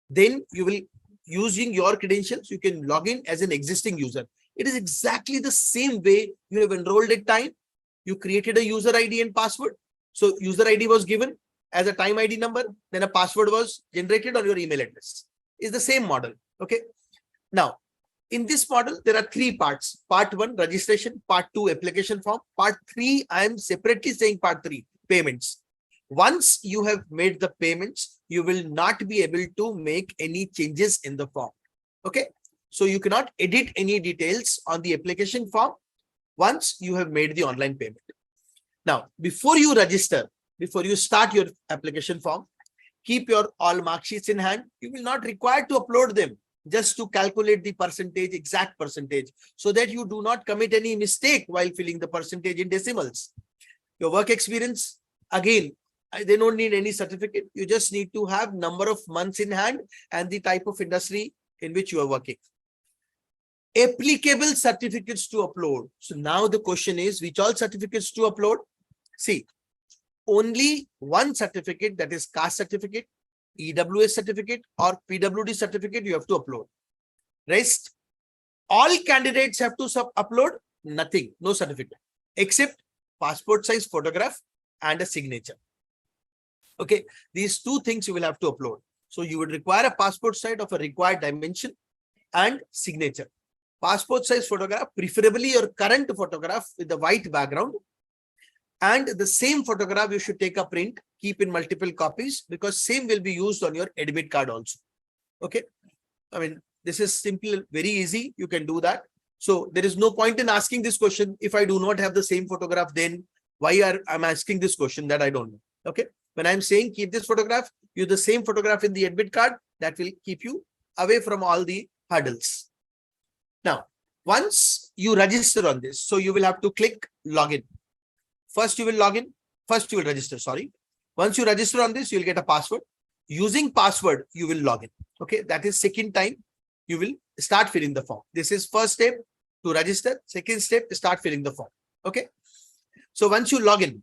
Then you will, using your credentials, you can log in as an existing user. It is exactly the same way you have enrolled at time. You created a user ID and password. So user ID was given as a time ID number, then a password was generated on your email address. It's the same model. Okay. Now, in this model, there are 3 parts. Part 1, registration. Part 2, application form. Part 3, I am separately saying part 3, payments. Once you have made the payments, you will not be able to make any changes in the form. Okay. So you cannot edit any details on the application form once you have made the online payment. Now, before you register, before you start your application form, keep your all mark sheets in hand. You will not require to upload them, just to calculate the percentage, exact percentage, so that you do not commit any mistake while filling the percentage in decimals. Your work experience, again, they don't need any certificate. You just need to have number of months in hand and the type of industry in which you are working. Applicable certificates to upload. So now the question is, which all certificates to upload? See, only one certificate, that is caste certificate, EWS certificate or PWD certificate you have to upload. Rest, all candidates have to upload nothing, no certificate, except passport size photograph and a signature. Okay, these 2 things you will have to upload. So you would require a passport size of a required dimension and signature. Passport size photograph, preferably your current photograph with the white background. And the same photograph you should take a print, keep in multiple copies, because same will be used on your admit card also. Okay. I mean, this is simple, very easy. You can do that. So there is no point in asking this question. If I do not have the same photograph, then why I'm asking this question, that I don't know. Okay. When I'm saying keep this photograph, use the same photograph in the admit card, that will keep you away from all the hurdles. Now, once you register on this, so you will have to click login. First, you will log in. First, you will register. Sorry. Once you register on this, you will get a password. Using password, you will log in. Okay. That is second time you will start filling the form. This is first step to register. Second step, start filling the form. Okay. So once you log in,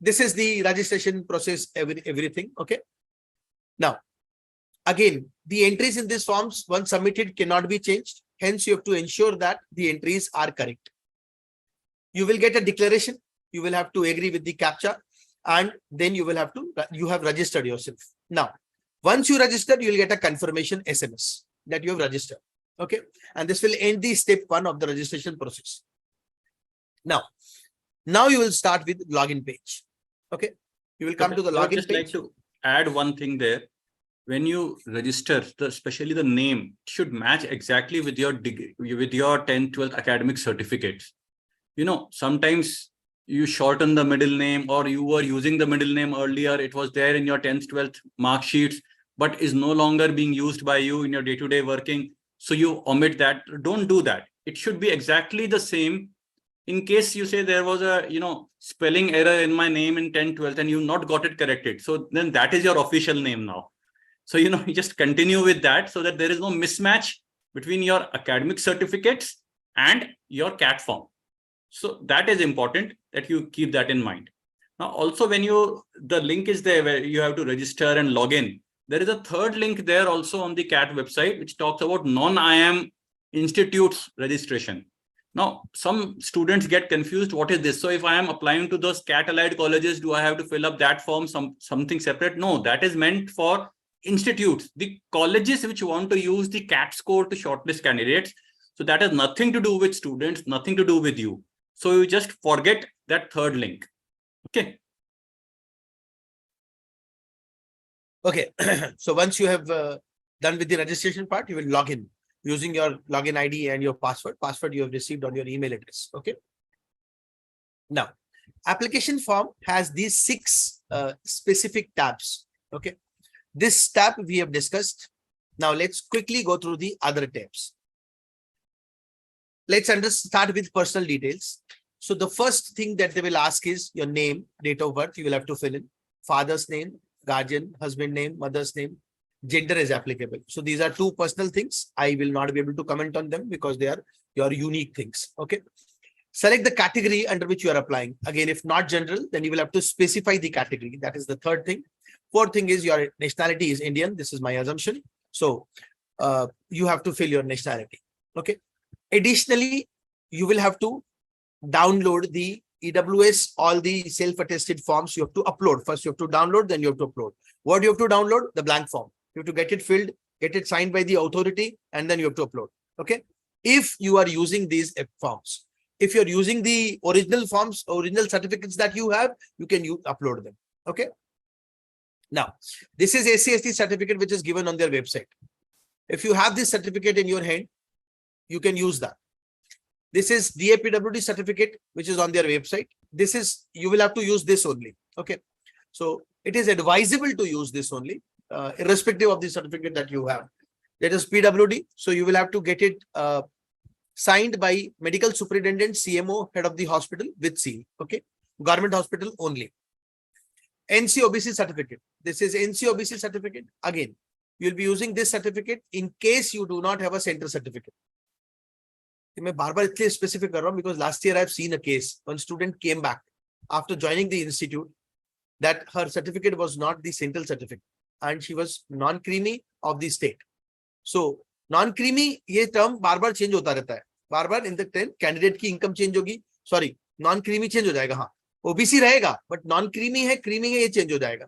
this is the registration process, everything. Okay. Now, again, the entries in these forms, once submitted, cannot be changed. Hence, you have to ensure that the entries are correct. You will get a declaration. You will have to agree with the CAPTCHA, and then you will have to, you have registered yourself. Now, once you register, you will get a confirmation SMS that you have registered. Okay. And this will end the step 1 of the registration process. Now you will start with login page. Okay. You will come to the login page. I would just like to add one thing there. When you register, especially the name should match exactly with your degree, with your 10th, 12th academic certificates. You know, sometimes you shorten the middle name, or you were using the middle name earlier, it was there in your 10th, 12th mark sheets, but is no longer being used by you in your day-to-day working. So you omit that. Don't do that. It should be exactly the same. In case you say there was a, spelling error in my name in 10th, 12th, and you not got it corrected. So then that is your official name now. So, you just continue with that so that there is no mismatch between your academic certificates and your CAT form. So that is important that you keep that in mind. Now, also when the link is there where you have to register and log in, there is a third link there also on the CAT website, which talks about non-IIM institutes registration. Now, some students get confused. What is this? So if I am applying to those CAT allied colleges, do I have to fill up that form, something separate? No, that is meant for institutes, the colleges which want to use the CAT score to shortlist candidates. So that has nothing to do with students, nothing to do with you. So you just forget that third link. Okay. Okay. So once you have done with the registration part, you will log in using your login ID and your password. Password you have received on your email address. Okay. Now, application form has these 6 specific tabs. Okay. This tab we have discussed. Now let's quickly go through the other tabs. Let's start with personal details. So the first thing that they will ask is your name, date of birth. You will have to fill in father's name, guardian, husband name, mother's name, gender is applicable. So these are 2 personal things. I will not be able to comment on them because they are your unique things. Okay. Select the category under which you are applying. Again, if not general, then you will have to specify the category. That is the third thing. Fourth thing is your nationality is Indian. This is my assumption. So you have to fill your nationality. Okay. Additionally, you will have to download the EWS, all the self-attested forms you have to upload. First, you have to download, then you have to upload. What do you have to download? The blank form. You have to get it filled, get it signed by the authority, and then you have to upload. Okay. If you are using these forms, if you're using the original forms, original certificates that you have, you can upload them. Okay. Now, this is ACST certificate, which is given on their website. If you have this certificate in your hand, you can use that. This is DAPWD certificate, which is on their website. This is, you will have to use this only. Okay. So it is advisable to use this only, irrespective of the certificate that you have. That is PWD. So you will have to get it signed by medical superintendent, CMO, head of the hospital with seal. Okay. Government hospital only. NCOBC certificate. This is NCOBC certificate. Again, you'll be using this certificate in case you do not have a center certificate. मैं बार-बार इसलिए specific कर रहा हूं because last year I've seen a case. One student came back after joining the institute that her certificate was not the central certificate and she was non-creamy of the state. So non-creamy ये term बार-बार change होता रहता है. बार-बार in the term candidate की income change होगी. Sorry, non-creamy change हो जाएगा. हाँ, OBC रहेगा, but non-creamy है, creamy है, ये change हो जाएगा.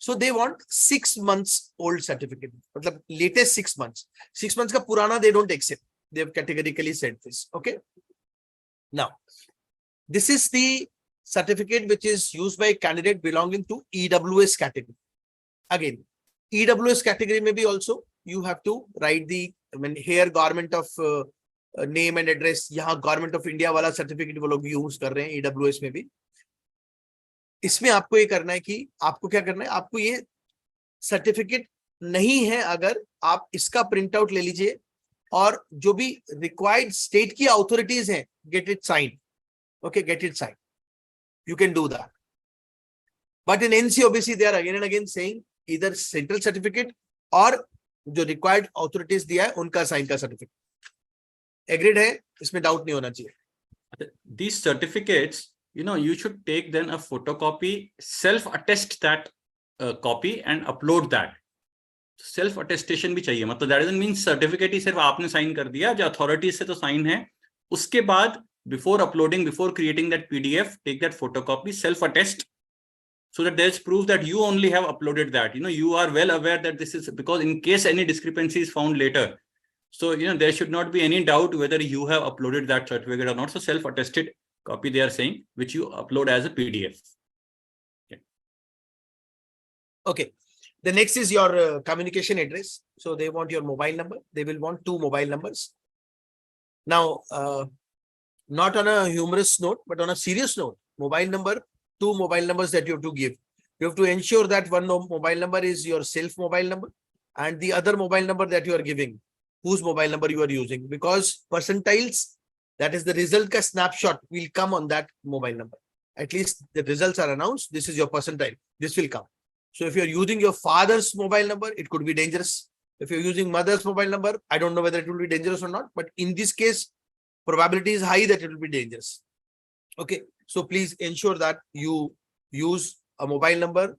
So they want 6 months old certificate. मतलब latest 6 months. 6 months का पुराना they don't accept. They have categorically said this. Okay. Now, this is the certificate which is used by a candidate belonging to EWS category. Again, EWS category maybe also you have to write the here government of name and address. यहाँ government of India वाला certificate वो लोग use कर रहे हैं EWS में भी. इसमें आपको ये करना है कि आपको क्या करना है, आपको ये सर्टिफिकेट नहीं है अगर आप इसका प्रिंट आउट ले लीजिए और जो भी रिक्वायर्ड स्टेट की अथॉरिटीज हैं, get it sign. Okay, get it sign. You can do that. But in NCOBC, they are again and again saying either central certificate or जो required authorities दिया है उनका साइन का सर्टिफिकेट. Agreed है, इसमें doubt नहीं होना चाहिए. These certificates, you should take then a photocopy, self-attest that copy and upload that. Self attestation भी चाहिए. मतलब दैट डजंट मीन सर्टिफिकेट ही सिर्फ आपने साइन कर दिया, जो अथॉरिटी से तो साइन है. उसके बाद before uploading, before creating that PDF, take that photocopy, self attest, so that there is proof that you only have uploaded that. You are well aware that this is, because in case any discrepancy is found later, so there should not be any doubt whether you have uploaded that certificate or not. So self attested copy they are saying, which you upload as a PDF. Okay. The next is your communication address. So they want your mobile number. They will want 2 mobile numbers. Now, not on a humorous note, but on a serious note, mobile number, two mobile numbers that you have to give. You have to ensure that one mobile number is your self mobile number and the other mobile number that you are giving, whose mobile number you are using, because percentiles, that is the result ka snapshot, will come on that mobile number. At least the results are announced. This is your percentile. This will come. So if you're using your father's mobile number, it could be dangerous. If you're using mother's mobile number, I don't know whether it will be dangerous or not, but in this case, probability is high that it will be dangerous. Okay. So please ensure that you use a mobile number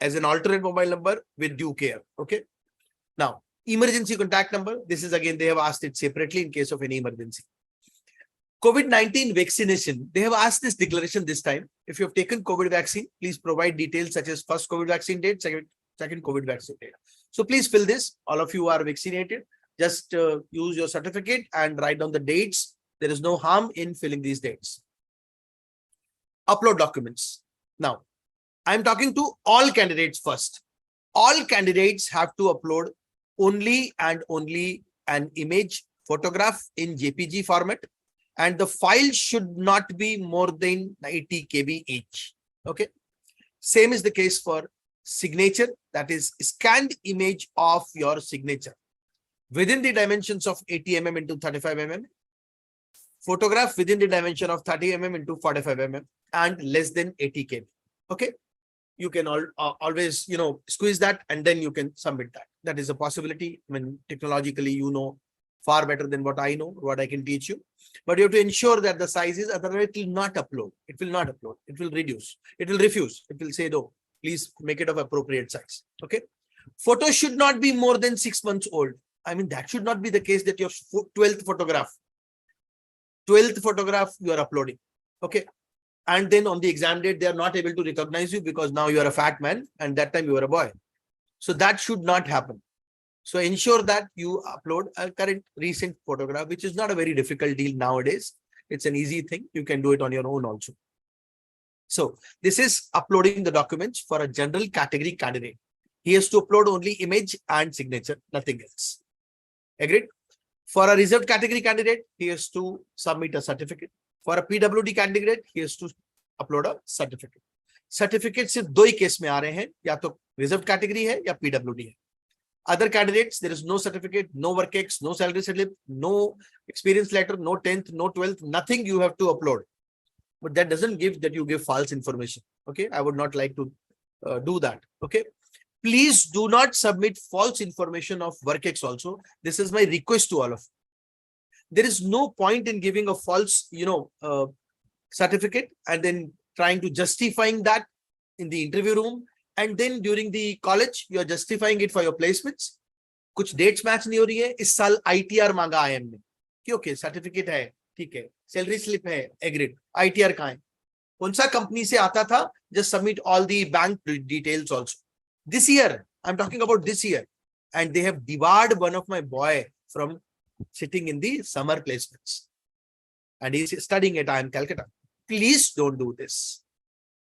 as an alternate mobile number with due care. Okay. Now, emergency contact number. This is again, they have asked it separately in case of any emergency. COVID-19 vaccination. They have asked this declaration this time. If you have taken COVID vaccine, please provide details such as first COVID vaccine date, second COVID vaccine date. So please fill this. All of you are vaccinated. Just use your certificate and write down the dates. There is no harm in filling these dates. Upload documents. Now, I'm talking to all candidates first. All candidates have to upload only and only an image photograph in JPG format, and the file should not be more than 80 KB each. Okay. Same is the case for signature, that is scanned image of your signature within the dimensions of 80 mm into 35 mm, photograph within the dimension of 30 mm into 45 mm, and less than 80 KB. Okay. You can always, squeeze that and then you can submit that. That is a possibility. I mean, technologically, you know far better than what I know, what I can teach you. But you have to ensure that the size is, otherwise it will not upload. It will not upload. It will reduce. It will refuse. It will say, no, please make it of appropriate size. Okay. Photo should not be more than 6 months old. I mean, that should not be the case that your 12th photograph you are uploading. Okay. And then on the exam date, they are not able to recognize you because now you are a fat man and that time you were a boy. So that should not happen. So ensure that you upload a current recent photograph, which is not a very difficult deal nowadays. It's an easy thing. You can do it on your own also. So this is uploading the documents for a general category candidate. He has to upload only image and signature, nothing else. Agreed? For a reserved category candidate, he has to submit a certificate. For a PWD candidate, he has to upload a certificate. Certificate सिर्फ दो ही case में आ रहे हैं, या तो reserved category है या PWD है. Other candidates, there is no certificate, no work ex, no salary slip, no experience letter, no 10th, no 12th, nothing you have to upload. But that doesn't give that you give false information. Okay, I would not like to do that. Okay, please do not submit false information of work ex also. This is my request to all of you. There is no point in giving a false, certificate and then trying to justifying that in the interview room. And then during the college, you are justifying it for your placements. कुछ dates match नहीं हो रही है. इस साल ITR मांगा IIM ने. Okay, certificate है, ठीक है. Salary slip है, agreed. ITR कहाँ है? कौन सा company से आता था? Just submit all the bank details also. This year, I'm talking about this year, and they have debarred one of my boy from sitting in the summer placements, and he's studying at IIM Calcutta. Please don't do this.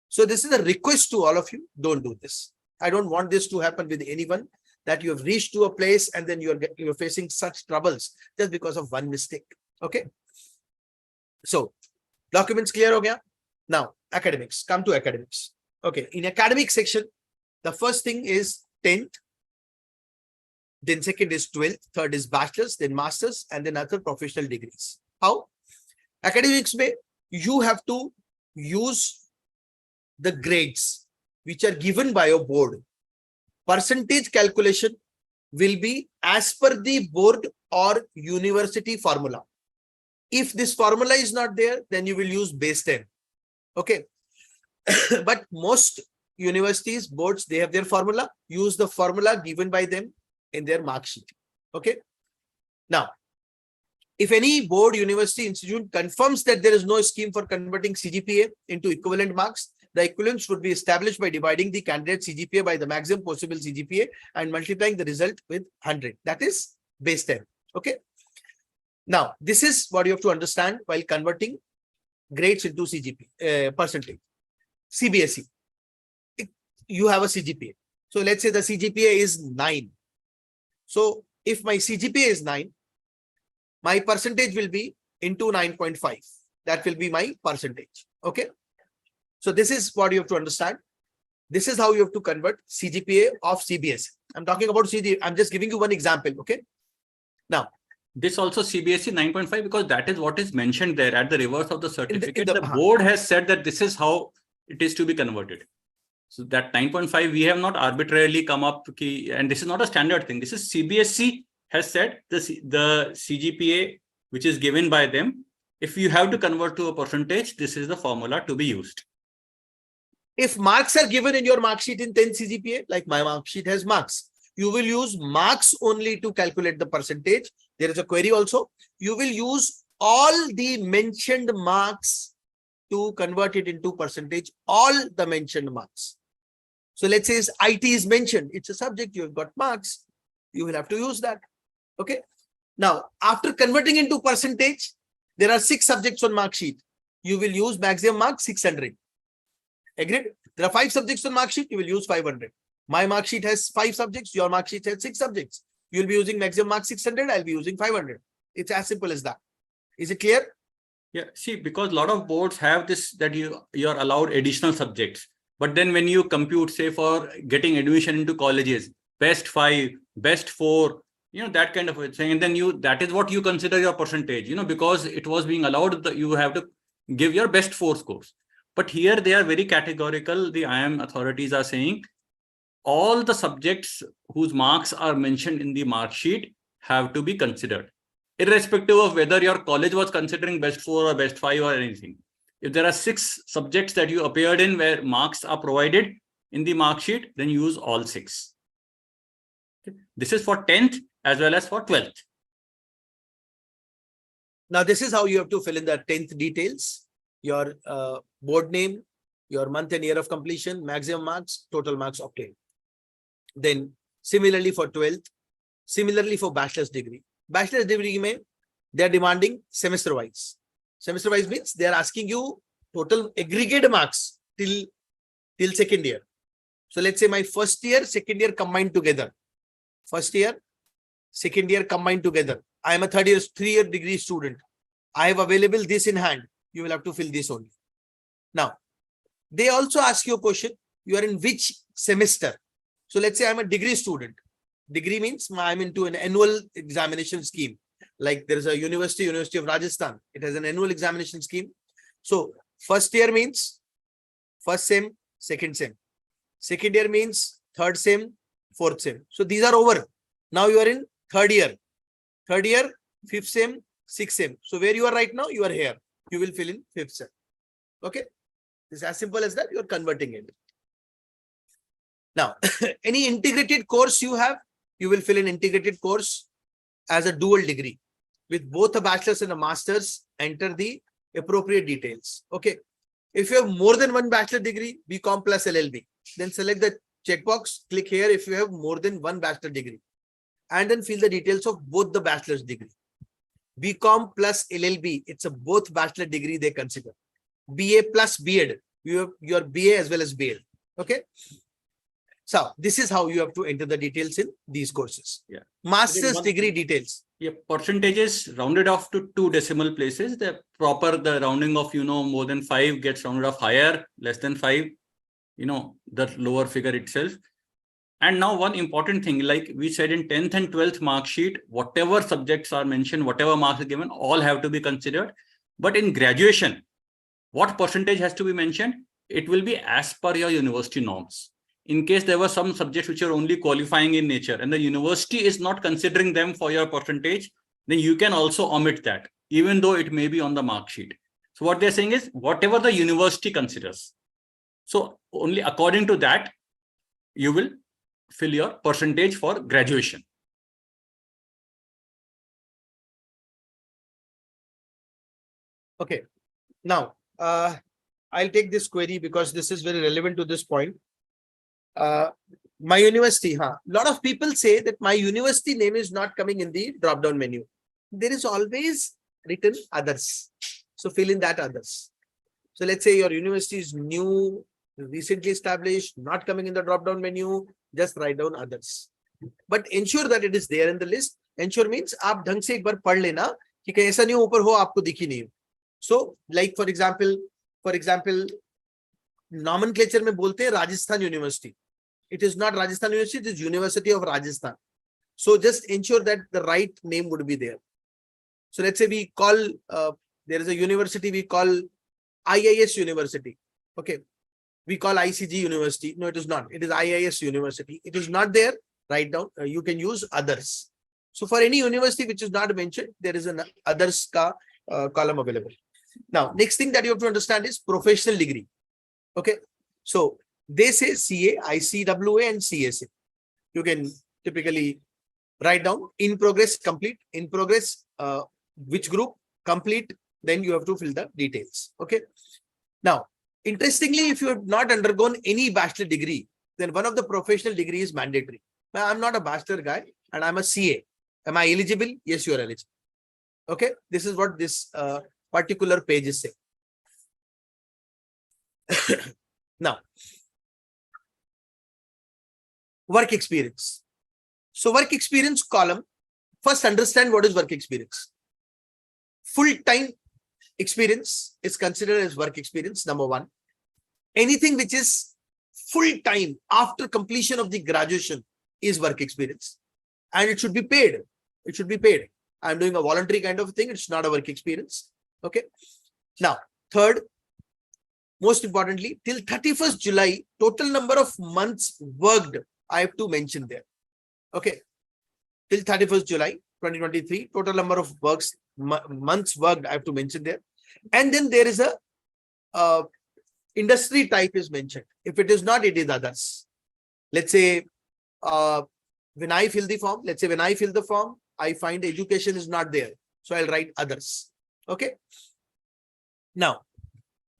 So this is a request to all of you. Don't do this. I don't want this to happen with anyone, that you have reached to a place and then you're facing such troubles just because of one mistake. Okay. So documents clear ho gaya. Now academics, come to academics. Okay. In academic section, the first thing is 10th. Then second is 12th, third is bachelor's, then master's, and then other professional degrees. How? Academics may, you have to use the grades which are given by your board. Percentage calculation will be as per the board or university formula. If this formula is not there, then you will use base 10. Okay. But most universities, boards, they have their formula. Use the formula given by them in their mark sheet. Okay. Now, if any board, university, institute confirms that there is no scheme for converting CGPA into equivalent marks, the equivalence would be established by dividing the candidate CGPA by the maximum possible CGPA and multiplying the result with 100. That is base 10. Okay. Now, this is what you have to understand while converting grades into CGPA percentage. CBSE. You have a CGPA. So let's say the CGPA is 9. So if my CGPA is 9, my percentage will be into 9.5. That will be my percentage. Okay. So this is what you have to understand. This is how you have to convert CGPA of CBSE. I'm talking about CG. I'm just giving you one example. Okay. Now, this also CBSE 9.5, because that is what is mentioned there at the reverse of the certificate. The uh-huh. board has said that this is how it is to be converted. So that 9.5, we have not arbitrarily come up, and this is not a standard thing. This is CBSE has said the CGPA, which is given by them. If you have to convert to a percentage, this is the formula to be used. If marks are given in your mark sheet in 10 CGPA, like my mark sheet has marks, you will use marks only to calculate the percentage. There is a query also. You will use all the mentioned marks to convert it into percentage, all the mentioned marks. So let's say IT is mentioned. It's a subject. You've got marks. You will have to use that. Okay. Now, after converting into percentage, there are 6 subjects on mark sheet. You will use maximum mark 600. Agreed? There are 5 subjects on mark sheet. You will use 500. My mark sheet has 5 subjects. Your mark sheet has 6 subjects. You will be using maximum mark 600. I'll be using 500. It's as simple as that. Is it clear? Yeah. See, because a lot of boards have this, that you're allowed additional subjects. But then when you compute, say, for getting admission into colleges, best 5, best 4, that kind of a thing. And then that is what you consider your percentage, because it was being allowed that you have to give your best 4 scores. But here they are very categorical. The IIM authorities are saying all the subjects whose marks are mentioned in the mark sheet have to be considered, irrespective of whether your college was considering best 4 or best 5 or anything. If there are 6 subjects that you appeared in where marks are provided in the mark sheet, then use all 6. This is for 10th as well as for 12th. Now, this is how you have to fill in the 10th details, your board name, your month and year of completion, maximum marks, total marks obtained. Then similarly for 12th, similarly for bachelor's degree. Bachelor's degree, they are demanding semester wise. Semester wise means they are asking you total aggregate marks till second year. So let's say my first year, second year combined together. First year, second year combined together. I am a 3-year degree student. I have available this in hand. You will have to fill this only. Now, they also ask you a question. You are in which semester? So let's say I'm a degree student. Degree means I'm into an annual examination scheme. Like there is a University of Rajasthan. It has an annual examination scheme. So first year means first sem, second sem. Second year means third sem, fourth sem. So these are over. Now you are in third year. Third year, fifth sem, sixth sem. So where you are right now, you are here. You will fill in fifth sem. Okay. It's as simple as that. You are converting it. Now, any integrated course you have, you will fill in integrated course as a dual degree. With both a bachelor's and a master's, enter the appropriate details. Okay. If you have more than one bachelor degree, BCom plus LLB, then select the checkbox, click here if you have more than one bachelor degree. And then fill the details of both the bachelor's degree. BCom plus LLB, it's a both bachelor degree they consider. BA plus BEd, you have your BA as well as BEd. Okay. So this is how you have to enter the details in these courses. Yeah. Master's degree details. Yeah, percentages rounded off to 2 decimal places. The rounding of, more than 5 gets rounded off higher, less than 5, the lower figure itself. And now one important thing, like we said in 10th and 12th mark sheet, whatever subjects are mentioned, whatever marks are given, all have to be considered. But in graduation, what percentage has to be mentioned? It will be as per your university norms. In case there were some subjects which are only qualifying in nature and the university is not considering them for your percentage, then you can also omit that, even though it may be on the mark sheet. So what they're saying is whatever the university considers. So only according to that, you will fill your percentage for graduation. Okay. Now, I'll take this query because this is very relevant to this point. My university, a lot of people say that my university name is not coming in the drop-down menu. There is always written others. So fill in that others. So let's say your university is new, recently established, not coming in the drop-down menu, just write down others. But ensure that it is there in the list. Ensure means आप ढंग से एक बार पढ़ लेना कि कहीं ऐसा नहीं ऊपर हो आपको दिखी नहीं. So like for example, nomenclature में बोलते हैं Rajasthan university. It is not Rajasthan University, it is University of Rajasthan. So just ensure that the right name would be there. So let's say we call, there is a university we call IIS University. Okay. We call ICG University. No, it is not. It is IIS University. It is not there. Write down. You can use others. So for any university which is not mentioned, there is an others column available. Now, next thing that you have to understand is professional degree. Okay. So they say CA, ICWA and CSA. You can typically write down in progress, complete, in progress, which group, complete, then you have to fill the details. Okay. Now, interestingly, if you have not undergone any bachelor degree, then one of the professional degree is mandatory. Now, I'm not a bachelor guy and I'm a CA. Am I eligible? Yes, you are eligible. Okay. This is what this particular page is saying. Now, work experience. So work experience column, first understand what is work experience. Full-time experience is considered as work experience, number one. Anything which is full-time after completion of the graduation is work experience. And it should be paid. It should be paid. I'm doing a voluntary kind of thing. It's not a work experience. Okay. Now, third, most importantly, till 31st July, total number of months worked, I have to mention there. Okay. Till 31st July 2023, total number of months worked, I have to mention there. And then there is a industry type is mentioned. If it is not, it is others. Let's say when I fill the form, let's say when I fill the form, I find education is not there. So I'll write others. Okay. Now,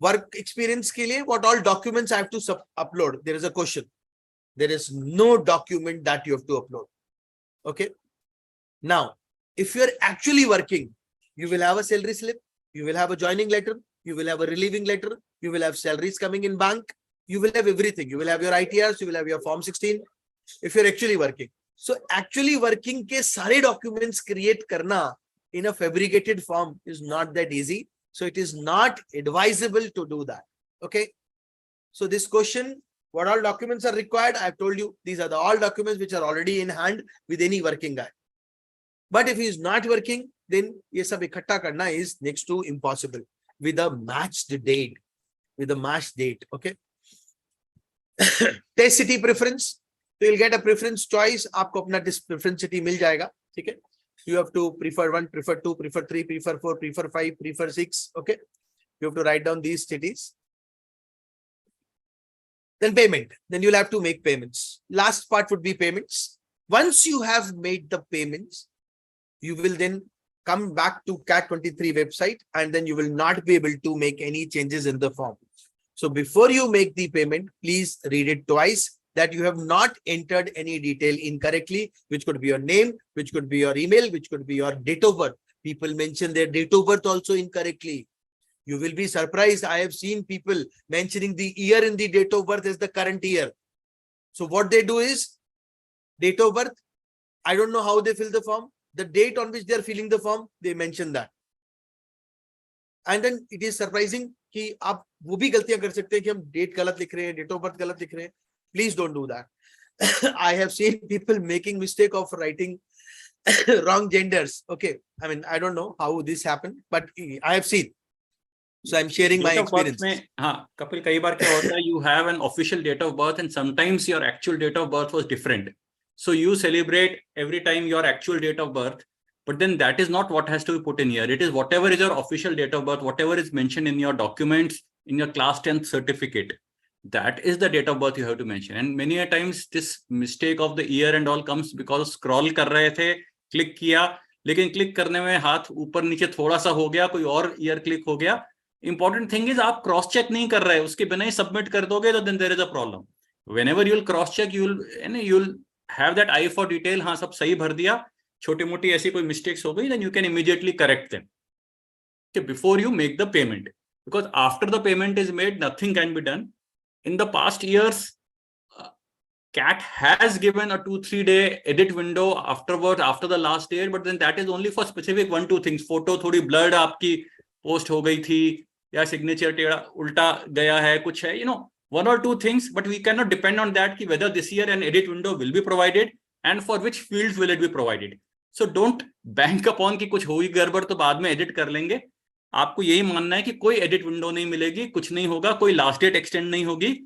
work experience ke liye, what all documents I have to upload? There is a question. There is no document that you have to upload. Okay. Now, if you are actually working, you will have a salary slip, you will have a joining letter, you will have a relieving letter, you will have salaries coming in bank, you will have everything. You will have your ITRs, you will have your form 16 if you're actually working. So actually working ke sare documents create karna in a fabricated form is not that easy. So it is not advisable to do that. Okay. So this question, what all documents are required? I've told you, these are the all documents which are already in hand with any working guy. But if he is not working, then ye sab ikhatta karna is next to impossible with a matched date, with a matched date. Okay. Test city preference. So you'll get a preference choice. Aapko apna preference city mil jayega. Okay. You have to prefer 1, prefer 2, prefer 3, prefer 4, prefer 5, prefer 6. Okay. You have to write down these cities. Then payment. Then you'll have to make payments. Last part would be payments. Once you have made the payments, you will then come back to CAT-23 website and then you will not be able to make any changes in the form. So before you make the payment, please read it twice that you have not entered any detail incorrectly, which could be your name, which could be your email, which could be your date of birth. People mention their date of birth also incorrectly. You will be surprised. I have seen people mentioning the year in the date of birth as the current year. So what they do is date of birth. I don't know how they fill the form. The date on which they are filling the form, they mention that. And then it is surprising कि आप वो भी गलतियां कर सकते हैं कि हम डेट गलत लिख रहे हैं, डेट ऑफ बर्थ गलत लिख रहे हैं. Please don't do that. I have seen people making mistake of writing wrong genders. Okay. I mean, I don't know how this happened, but I have seen. So I'm sharing my experience. हाँ, Kapil, कई बार क्या होता है, you have an official date of birth and sometimes your actual date of birth was different. So you celebrate every time your actual date of birth, but then that is not what has to be put in here. It is whatever is your official date of birth, whatever is mentioned in your documents, in your class 10th certificate. That is the date of birth you have to mention. And many a times this mistake of the year and all comes because scroll कर रहे थे, click किया, लेकिन click करने में हाथ ऊपर नीचे थोड़ा सा हो गया, कोई और year click हो गया. Important thing is आप cross check नहीं कर रहे, उसके बिना ही submit कर दोगे तो then there is a problem. Whenever you will cross check, you'll have that eye for detail. हाँ, सब सही भर दिया, छोटी मोटी ऐसी कोई mistakes हो गई, then you can immediately correct them. Okay, before you make the payment, because after the payment is made, nothing can be done. In the past years, CAT has given a 2-3 day edit window afterwards, after the last date, but then that is only for specific 1-2 things. Photo थोड़ी blurred आपकी post हो गई थी, या signature टेढ़ा उल्टा गया है, कुछ है, one or two things, but we cannot depend on that ki whether this year an edit window will be provided and for which fields will it be provided. So don't bank upon कि कुछ होगी गड़बड़ तो बाद में edit कर लेंगे. आपको यही मानना है कि कोई edit window नहीं मिलेगी, कुछ नहीं होगा, कोई last date extend नहीं होगी,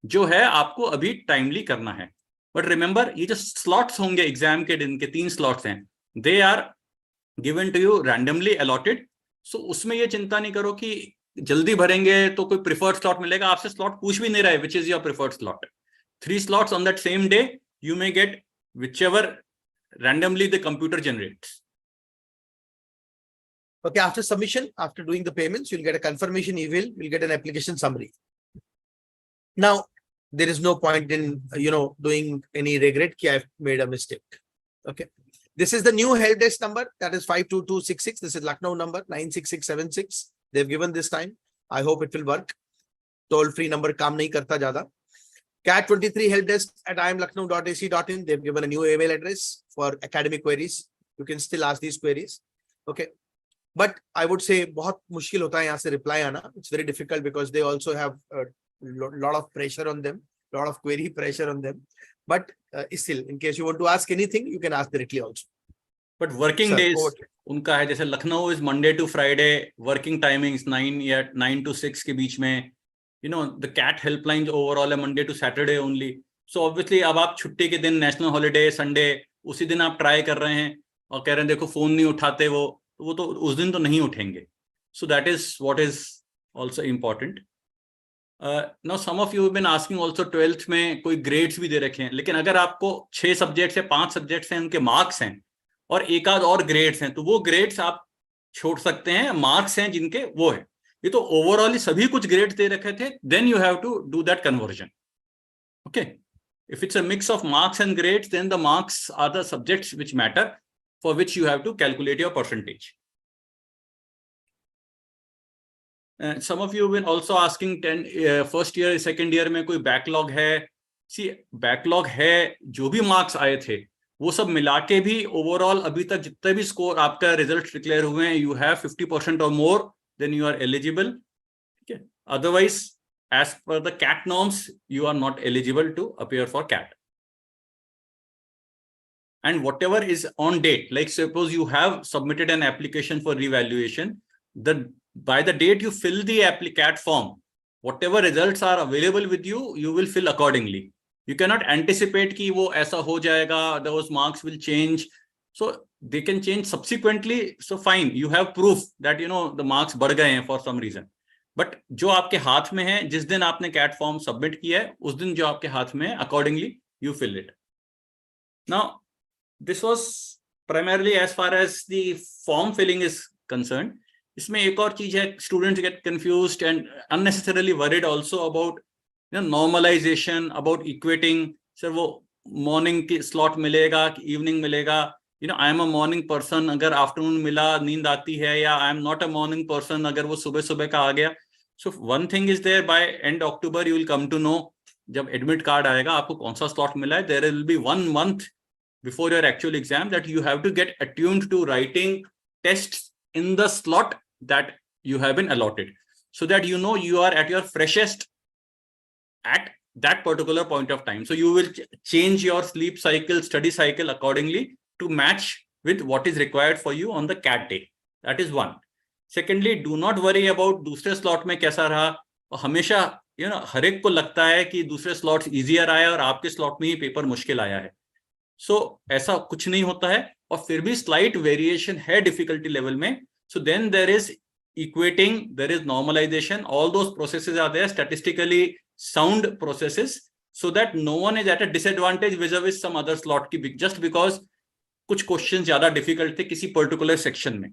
जो है आपको अभी timely करना है. But remember, ये जो slots होंगे exam के दिन के 3 slots हैं, they are given to you randomly allotted. So उसमें ये चिंता नहीं करो कि जल्दी भरेंगे तो कोई preferred slot मिलेगा. आपसे slot पूछ भी नहीं रहा है which is your preferred slot. 3 slots on that same day, you may get whichever randomly the computer generates. Okay, after submission, after doing the payments, you'll get a confirmation email, you'll get an application summary. Now, there is no point in, doing any regret कि I've made a mistake. Okay. This is the new help desk number, that is 52266. This is Lucknow number 96676. They've given this time. I hope it will work. Toll free number काम नहीं करता ज़्यादा. CAT-23 helpdesk@imlucknow.ac.in. They've given a new email address for academic queries. You can still ask these queries. Okay. But I would say बहुत मुश्किल होता है यहाँ से reply आना. It's very difficult because they also have a lot of pressure on them, lot of query pressure on them. But still, in case you want to ask anything, you can ask directly also. But working days उनका है जैसे Lucknow is Monday to Friday, working timings 9 to 6 के बीच में. The CAT helplines overall है Monday to Saturday only. So obviously अब आप छुट्टी के दिन national holiday Sunday उसी दिन आप try कर रहे हैं और कह रहे हैं देखो फोन नहीं उठाते वो तो उस दिन तो नहीं उठेंगे. So that is what is also important. Now some of you have been asking also 12th में कोई grades भी दे रखे हैं, लेकिन अगर आपको 6 subjects है 5 subjects हैं उनके marks हैं और एक आध और grades हैं तो वो grades आप छोड़ सकते हैं, marks हैं जिनके वो है. ये तो ओवरऑल सभी कुछ ग्रेड्स दे रखे थे, then you have to do that conversion. Okay, if it's a mix of marks and grades, then the marks are the subjects which matter, for which you have to calculate your percentage. Some of you have been also asking first year second year में कोई backlog है. See, backlog है, जो भी marks आए थे वो सब मिला के भी overall अभी तक जितने भी score आपका results declare हुए हैं, you have 50% or more, then you are eligible. Okay. Otherwise, as per the CAT norms, you are not eligible to appear for CAT. And whatever is on date, like suppose you have submitted an application for revaluation, by the date you fill the CAT form, whatever results are available with you, you will fill accordingly. You cannot anticipate कि वो ऐसा हो जाएगा, those marks will change. So they can change subsequently. So fine, you have proof that the marks बढ़ गए हैं for some reason. But जो आपके हाथ में है, जिस दिन आपने CAT form submit किया है, उस दिन जो आपके हाथ में है, accordingly you fill it. Now, this was primarily as far as the form filling is concerned. इसमें एक और चीज है, students get confused and unnecessarily worried also about normalization, about equating. Sir, वो morning की slot मिलेगा कि evening मिलेगा. I am a morning person, अगर afternoon मिला नींद आती है, या I am not a morning person अगर वो सुबह सुबह का आ गया. So one thing is there, by end October you will come to know, जब admit card आएगा आपको कौन सा slot मिला है. There will be 1 month before your actual exam that you have to get attuned to writing tests in the slot that you have been allotted, so that you are at your freshest at that particular point of time. So you will change your sleep cycle, study cycle accordingly to match with what is required for you on the CAT day. That is one. Secondly, do not worry about दूसरे slot में कैसा रहा. हमेशा हर एक को लगता है कि दूसरे slots easier आया और आपके slot में ही पेपर मुश्किल आया है. So ऐसा कुछ नहीं होता है, और फिर भी slight variation है difficulty level में. So then there is equating, there is normalization. All those processes are there, statistically sound processes, so that no one is at a disadvantage vis-a-vis some other slot की, just because कुछ question ज्यादा difficult थे किसी particular section में.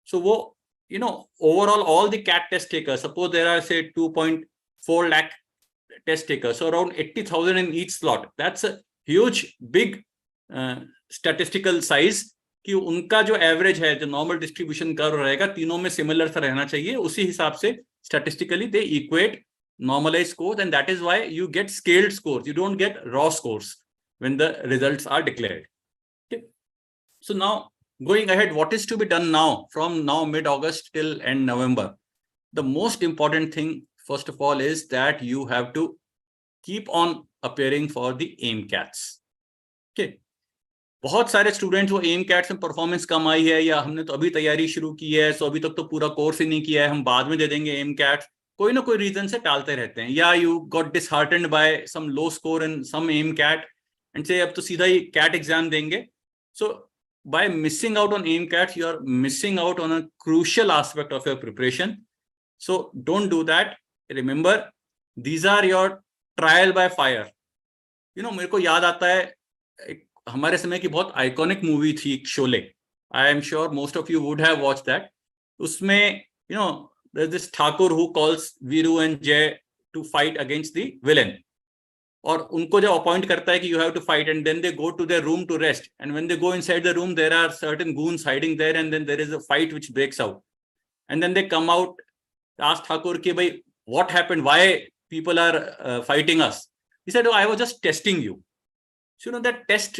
सो वो overall all the CAT test takers, suppose there are say 2.4 lakh test takers, so around 80,000 in each slot. That's a huge big statistical size कि उनका जो एवरेज है, जो नॉर्मल डिस्ट्रीब्यूशन कर्व रहेगा, तीनों में सिमिलर सा रहना चाहिए. उसी हिसाब से statistically they equate normalized scores, and that is why you get scaled scores. You don't get raw scores when the results are declared. So now, going ahead, what is to be done now from now mid-August till end November? The most important thing, first of all, is that you have to keep on appearing for the AIM CATs. Okay. बहुत सारे students वो M cats में performance कम आई है, या हमने तो अभी तैयारी शुरू की है, सो अभी तक तो पूरा कोर्स ही नहीं किया है, हम बाद में दे देंगे एम कैट्स, कोई ना कोई रीजन से टालते रहते हैं, या you got disheartened by some low score in some mock CAT and say अब तो सीधा ही कैट एग्जाम देंगे. So by missing out on mock CATs you are missing out on a crucial aspect of your preparation. So don't do that. Remember, these are your trial by fire. You know, मेरे को याद आता है एक हमारे समय की बहुत आइकॉनिक मूवी थी Sholay. I am sure most of you would have watch that. उसमें you know there is this Thakur who calls Veeru and Jai to fight against the villain, और उनको जब अपॉइंट करता है कि you have to fight, and then they go to their room to rest, and when they go inside the room there are certain goons hiding there, and then there is a fight which breaks out, and then they come out, ask Thakur कि भाई what happened, why people are fighting us. He said, oh, I was just testing you. So, you know, that test,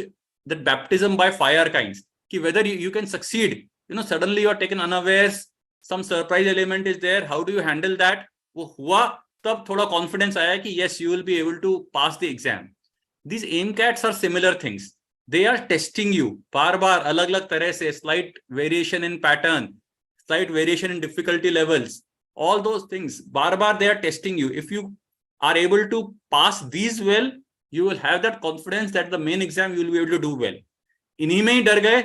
that baptism by fire kinds, ki whether you can succeed, you know, suddenly you are taken unawares, some surprise element is there, how do you handle that? वो हुआ तब थोड़ा confidence आया कि yes, you will be able to pass the exam. These AIM CATs are similar things. They are testing you बार बार अलग अलग तरह से, slight variation in pattern, slight variation in difficulty levels, all those things, bar bar they are testing you. If you are able to pass these well, you will have that confidence that the main exam you will be able to do well. इन्हीं में ही डर गए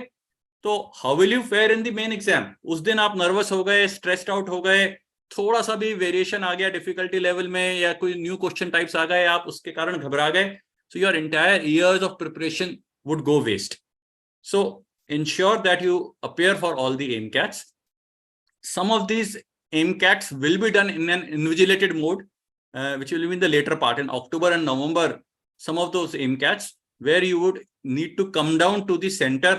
तो how will you fare in the main exam? उस दिन आप nervous हो गए, स्ट्रेस्ड आउट हो गए, थोड़ा सा भी वेरिएशन आ गया डिफिकल्टी लेवल में, या कोई न्यू क्वेश्चन टाइप्स आ गए, आप उसके कारण घबरा गए, so your entire years of preparation would go waste. So ensure that you appear for all the AIM CATs. Some of these AIM CATs will be done in an invigilated mode, which will be in the later part in October and November. Some of those AIM CATs where you would need to come down to the center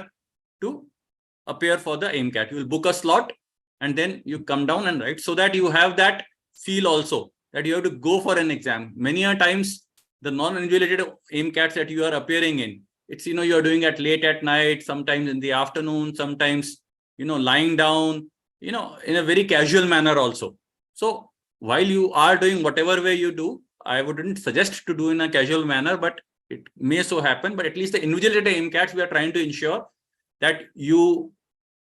to appear for the AIM CAT. You will book a slot and then you come down and write, so that you have that feel also that you have to go for an exam. Many a times the non-invigilated AIM CATs that you are appearing in, it's, you know, you are doing it late at night, sometimes in the afternoon, sometimes, you know, lying down, you know, in a very casual manner also. So while you are doing whatever way you do, I wouldn't suggest to do in a casual manner, but it may so happen. But at least the invigilated AIM CATs, we are trying to ensure that you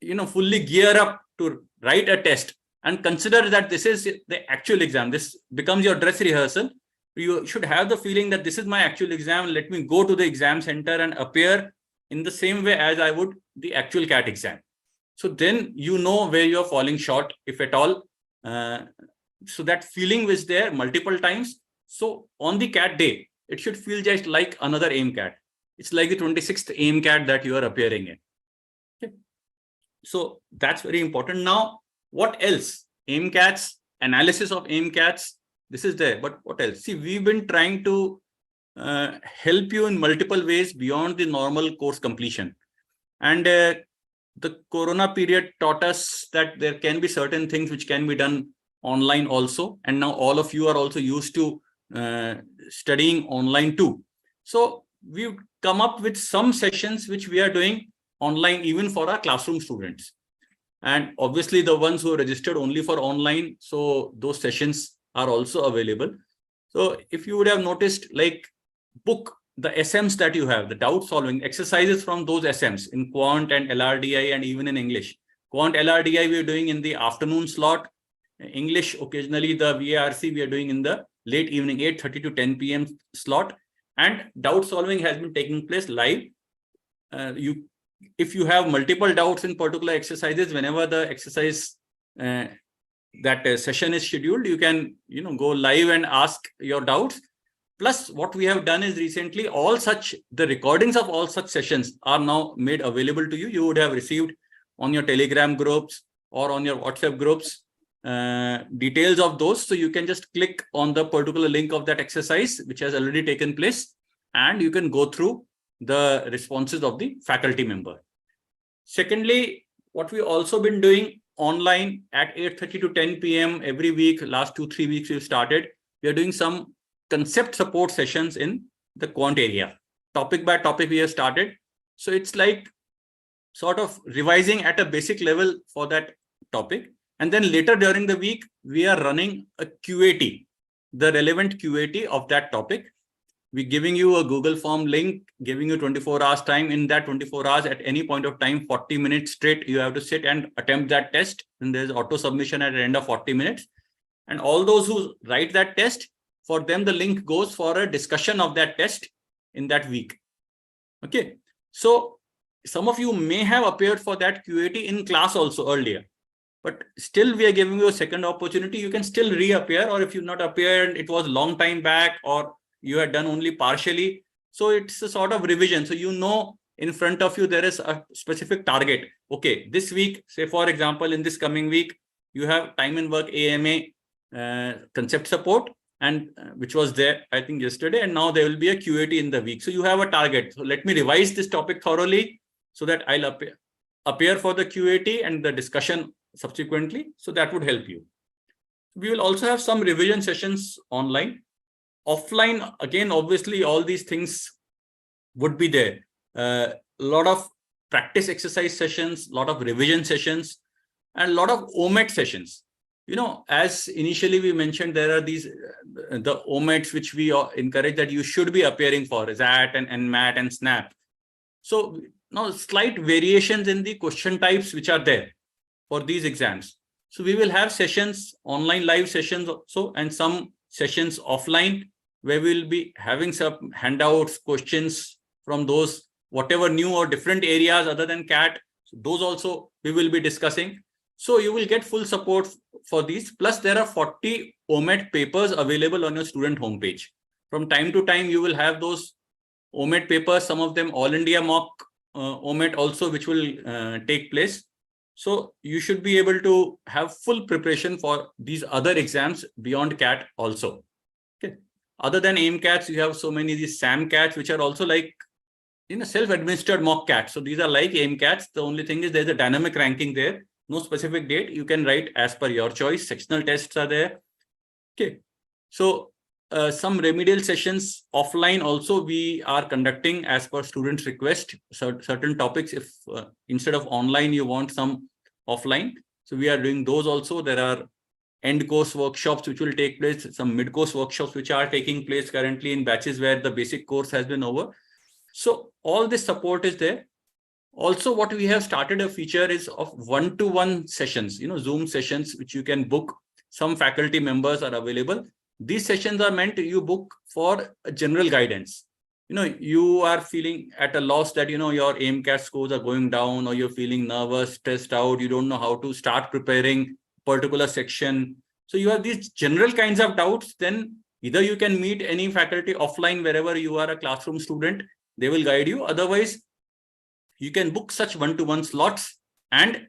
know, fully gear up to write a test and consider that this is the actual exam. This becomes your dress rehearsal. You should have the feeling that this is my actual exam. Let me go to the exam center and appear in the same way as I would the actual CAT exam. So then you know where you are falling short, if at all. So that feeling was there multiple times. So on the CAT day, it should feel just like another AIM CAT. It's like the 26th AIM CAT that you are appearing in. Okay. So that's very important. Now, what else? AIM CATs, analysis of AIM CATs, this is there. But what else? See, we've been trying to help you in multiple ways beyond the normal course completion. And the Corona period taught us that there can be certain things which can be done online also, and now all of you are also used to studying online too. So we've come up with some sessions which we are doing online even for our classroom students, and obviously the ones who are registered only for online, so those sessions are also available. So if you would have noticed, like, book the SMs that you have, the doubt solving exercises from those SMs in Quant and LRDI, and even in English. Quant LRDI we are doing in the afternoon slot. English, occasionally the VARC we are doing in the late evening, 8:30 to 10 p.m. slot, and doubt solving has been taking place live. If you have multiple doubts in particular exercises, whenever the exercise that session is scheduled, you can, you know, go live and ask your doubts. Plus, what we have done is recently the recordings of all such sessions are now made available to you. You would have received on your Telegram groups or on your WhatsApp groups details of those, so you can just click on the particular link of that exercise which has already taken place, and you can go through the responses of the faculty member. Secondly, what we also been doing online at 8:30 to 10 p.m. every week, last 2-3 weeks we've started, we are doing some concept support sessions in the quant area. Topic by topic we have started, so it's like sort of revising at a basic level for that topic. And then later during the week, we are running a QAT, the relevant QAT of that topic. we're giving you a Google form link, giving you 24 hours time. In that 24 hours, at any point of time, 40 minutes straight, you have to sit and attempt that test. And there's auto submission at the end of 40 minutes. And all those who write that test, for them, the link goes for a discussion of that test in that week. Okay. So some of you may have appeared for that QAT in class also earlier, but still we are giving you a second opportunity. You can still reappear, or if you've not appeared, it was long time back, or you had done only partially. So it's a sort of revision. So in front of you, there is a specific target. Okay, this week, say for example, in this coming week, you have time and work AMA concept support, and which was there, I think, yesterday, and now there will be a QAT in the week. So you have a target. So let me revise this topic thoroughly so that I'll appear for the QAT and the discussion subsequently. So that would help you. We will also have some revision sessions online. Offline, again, obviously, all these things would be there. A lot of practice exercise sessions, a lot of revision sessions, and a lot of OMET sessions. As initially we mentioned, there are these, the OMETs, which we encourage that you should be appearing for, ZAT and NMAT and SNAP. So now slight variations in the question types which are there for these exams. So we will have sessions, online live sessions also, and some sessions offline, where we will be having some handouts, questions from those, whatever new or different areas other than CAT. So those also we will be discussing. So you will get full support for these. Plus, there are 40 OMET papers available on your student homepage. From time to time, you will have those OMET papers, some of them all India mock OMET also, which will take place. So you should be able to have full preparation for these other exams beyond CAT also. Okay. Other than AIM-CATs, you have so many these SAM-CATs, which are also like self-administered mock CAT. So these are like AIM-CATs. The only thing is there's a dynamic ranking there. No specific date. You can write as per your choice. Sectional tests are there. Okay. So some remedial sessions offline also we are conducting as per students' request. Certain topics, if instead of online, you want some offline. So we are doing those also. There are end course workshops which will take place, some mid course workshops which are taking place currently in batches where the basic course has been over. So all this support is there. Also, what we have started a feature is of one-to-one sessions, Zoom sessions, which you can book. Some faculty members are available. These sessions are meant you book for general guidance. You are feeling at a loss that, your AIM-CAT scores are going down, or you're feeling nervous, stressed out. You don't know how to start preparing a particular section. So you have these general kinds of doubts. Then either you can meet any faculty offline wherever you are a classroom student. They will guide you. Otherwise, you can book such one-to-one slots and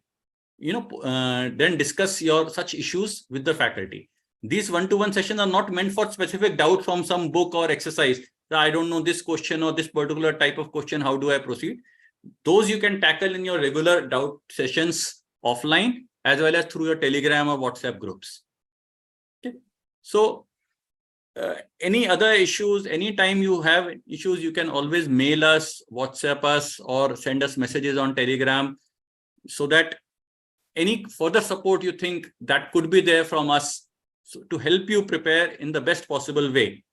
then discuss your such issues with the faculty. These one-to-one sessions are not meant for specific doubt from some book or exercise. I don't know this question or this particular type of question. How do I proceed? Those you can tackle in your regular doubt sessions offline, as well as through your Telegram or WhatsApp groups. Okay. So any other issues, anytime you have issues, you can always mail us, WhatsApp us, or send us messages on Telegram, so that any further support you think that could be there from us to help you prepare in the best possible way.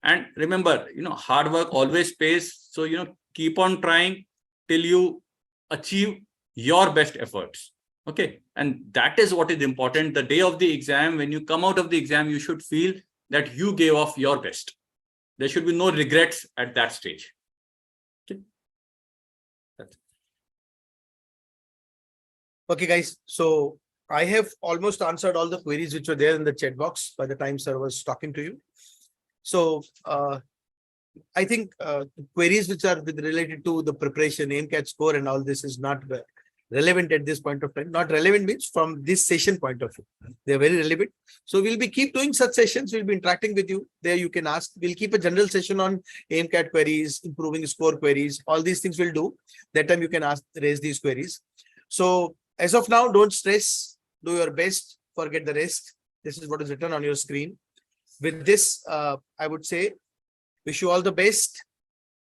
And remember, hard work always pays. So, keep on trying till you achieve your best efforts. Okay. And that is what is important. The day of the exam, when you come out of the exam, you should feel that you gave off your best. There should be no regrets at that stage. Okay. That's it. Okay, guys. So I have almost answered all the queries which were there in the chat box by the time sir was talking to you. So I think queries which are related to the preparation, AIM-CAT score and all this is not relevant at this point of time. Not relevant means from this session point of view. They're very relevant. So we'll be keep doing such sessions. We'll be interacting with you. There you can ask. We'll keep a general session on AIM-CAT queries, improving score queries. All these things we'll do. That time you can raise these queries. So as of now, don't stress. Do your best. Forget the rest. This is what is written on your screen. With this, I would say, wish you all the best.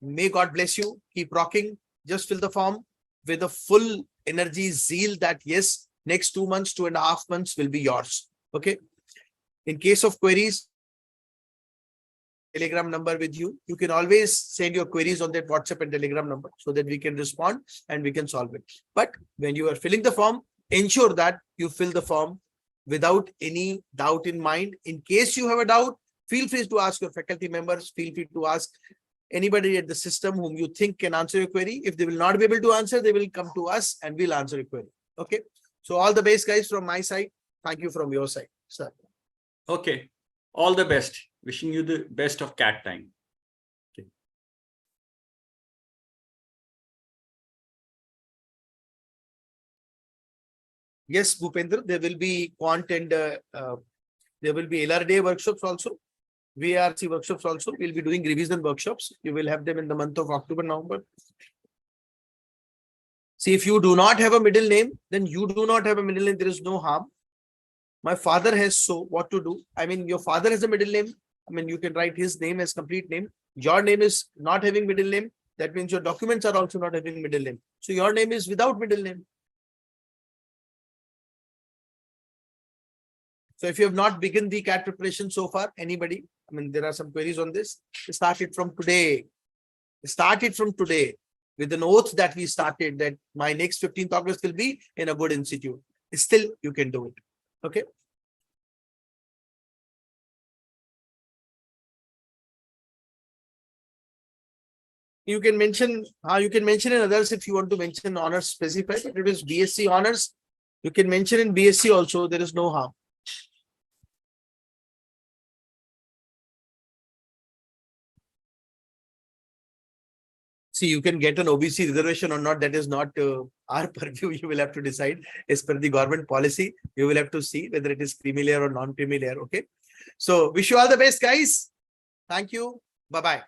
May God bless you. Keep rocking. Just fill the form with a full energy, zeal that yes, next 2 months, 2.5 months will be yours. Okay. In case of queries, Telegram number with you. You can always send your queries on that WhatsApp and Telegram number so that we can respond and we can solve it. But when you are filling the form, ensure that you fill the form without any doubt in mind. In case you have a doubt, feel free to ask your faculty members, feel free to ask anybody at the system whom you think can answer your query. If they will not be able to answer, they will come to us and we'll answer your query. Okay. So all the best, guys, from my side. Thank you from your side, sir. Okay. All the best. Wishing you the best of CAT time. Okay. Yes, Bhupendra, there will be quant and there will be LRDA workshops also. VRC workshops also. We'll be doing revision workshops. You will have them in the month of October, November. See, if you do not have a middle name, then you do not have a middle name. There is no harm. My father has, so what to do? I mean, your father has a middle name. I mean, you can write his name as complete name. Your name is not having middle name. That means your documents are also not having middle name. So your name is without middle name. So if you have not begun the CAT preparation so far, anybody, I mean, there are some queries on this. Start it from today. Start it from today with an oath that we started that my next 15th August will be in a good institute. Still, you can do it. Okay. You can mention in others if you want to mention honors specified. If it is BSc honors, you can mention in BSc also. There is no harm. See, you can get an OBC reservation or not. That is not our purview. You will have to decide as per the government policy. You will have to see whether it is creamy layer or non-creamy layer. Okay. So wish you all the best, guys. Thank you. Bye-bye.